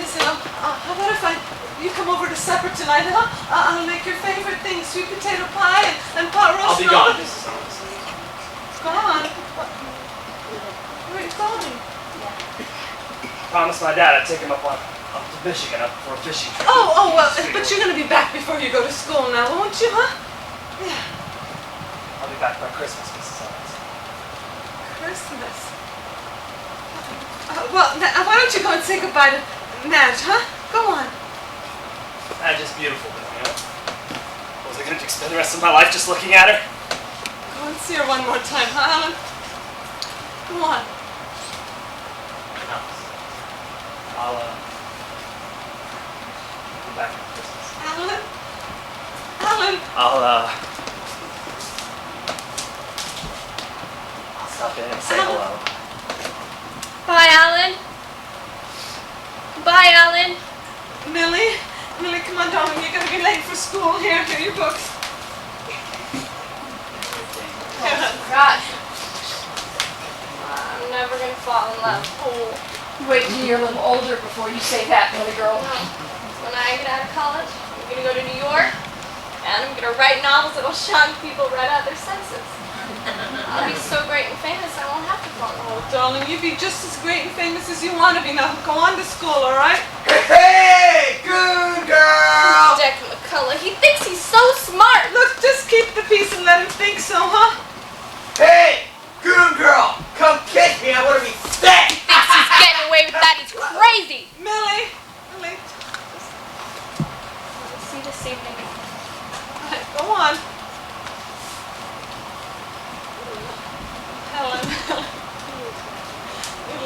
S6: listen, how about if you come over to supper tonight, huh? I'll make your favorite things, sweet potato pie and pot roast.
S7: I'll be gone, Mrs. Owens.
S6: Gone? Where are you going?
S7: Promised my dad I'd take him up to Michigan for a fishing trip.
S6: Oh, well, but you're going to be back before you go to school now, won't you, huh? Yeah.
S7: I'll be back by Christmas, Mrs. Owens.
S6: Christmas. Well, why don't you go and say goodbye to Madge, huh? Go on.
S7: That's just beautiful, you know? Was I going to spend the rest of my life just looking at her?
S6: Go and see her one more time, huh, Alan? Go on.
S7: No. I'll be back for Christmas.
S6: Alan? Alan?
S7: I'll stop in and say hello.
S1: Bye, Alan. Bye, Alan.
S6: Millie, come on, darling. You're going to be late for school. Here are your books.
S1: God. I'm never gonna fall in love. Oh.
S11: Wait till you're a little older before you say that, little girl.
S1: When I get out of college, I'm gonna go to New York, and I'm gonna write novels that'll shock people right out of their senses. I'll be so great and famous, I won't have to fall in love.
S6: Oh, darling, you'd be just as great and famous as you want to be. Now, go on to school, all right?
S2: Hey, good girl!
S1: Dick McCullough, he thinks he's so smart.
S6: Look, just keep the peace and let him think so, huh?
S3: Hey, goon girl, come kiss me. I want to be sick.
S1: He thinks he's getting away with that. He's crazy.
S6: Millie,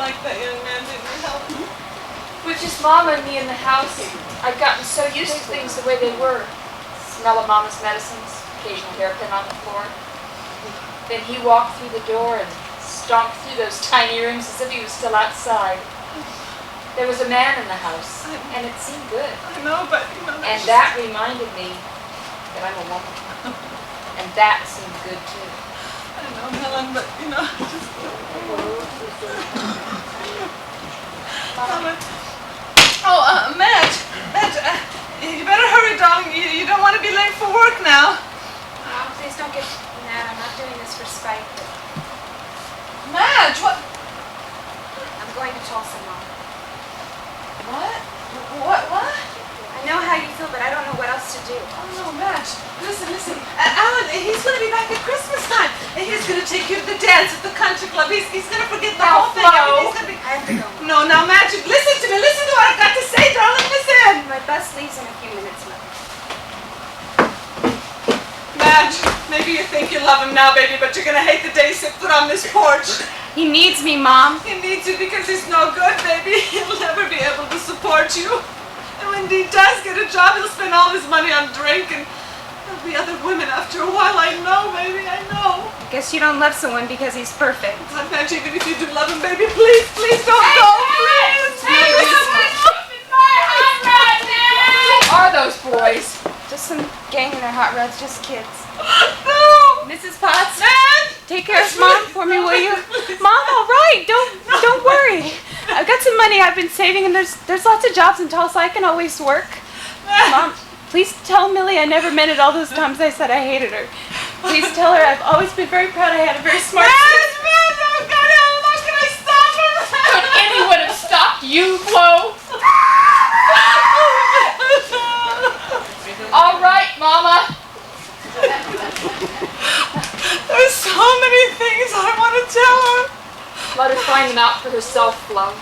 S6: like that young man, didn't you, Helen?
S11: With just Mama and me in the house, I'd gotten so used to things the way they were. Smell of Mama's medicines, occasional hairpin on the floor. Then he walked through the door and stomped through those tiny rooms as if he was still outside. There was a man in the house, and it seemed good.
S6: I know, but
S11: And that reminded me that I'm a woman. And that seemed good too.
S6: I know, Helen, but Madge, you better hurry, darling. You don't want to be late for work now.
S5: Mom, please don't get mad. I'm not doing this for spite.
S6: Madge, what?
S5: I'm going to Tulsa, Mom.
S6: What?
S5: I know how you feel, but I don't know what else to do.
S6: Oh, no, Madge. Listen. Alan, he's going to be back at Christmas time. And he's going to take you to the dance at the country club. He's going to forget the whole thing.
S5: I have to go.
S6: No, now, Madge, listen to me. Listen to what I've got to say, darling. Listen.
S5: My bus leaves in a few minutes, Mother.
S6: Madge, maybe you think you love him now, baby, but you're going to hate the day he set foot on this porch.
S5: He needs me, Mom.
S6: He needs you because he's no good, baby. He'll never be able to support you. And when he does get a job, he'll spend all his money on drink, and there'll be other women after a while. I know, baby, I know.
S5: I guess you don't love someone because he's perfect.
S6: But Madge, even if you do love him, baby, please don't go. Please.
S11: Who are those boys?
S5: Just some gang in their hot rods, just kids.
S6: No.
S5: Mrs. Potts,
S6: Madge.
S5: take care of Mom for me, will you? Mom, all right. Don't worry. I've got some money I've been saving, and there's lots of jobs in Tulsa. I can always work. Mom, please tell Millie I never meant it all those times I said I hated her. Please tell her I've always been very proud I had a very smart sister.
S6: Madge, oh God, how can I stop him?
S11: Could anyone have stopped you, Flo? All right, Mama.
S6: There's so many things I want to tell her.
S11: Let her find them out for herself, Flo.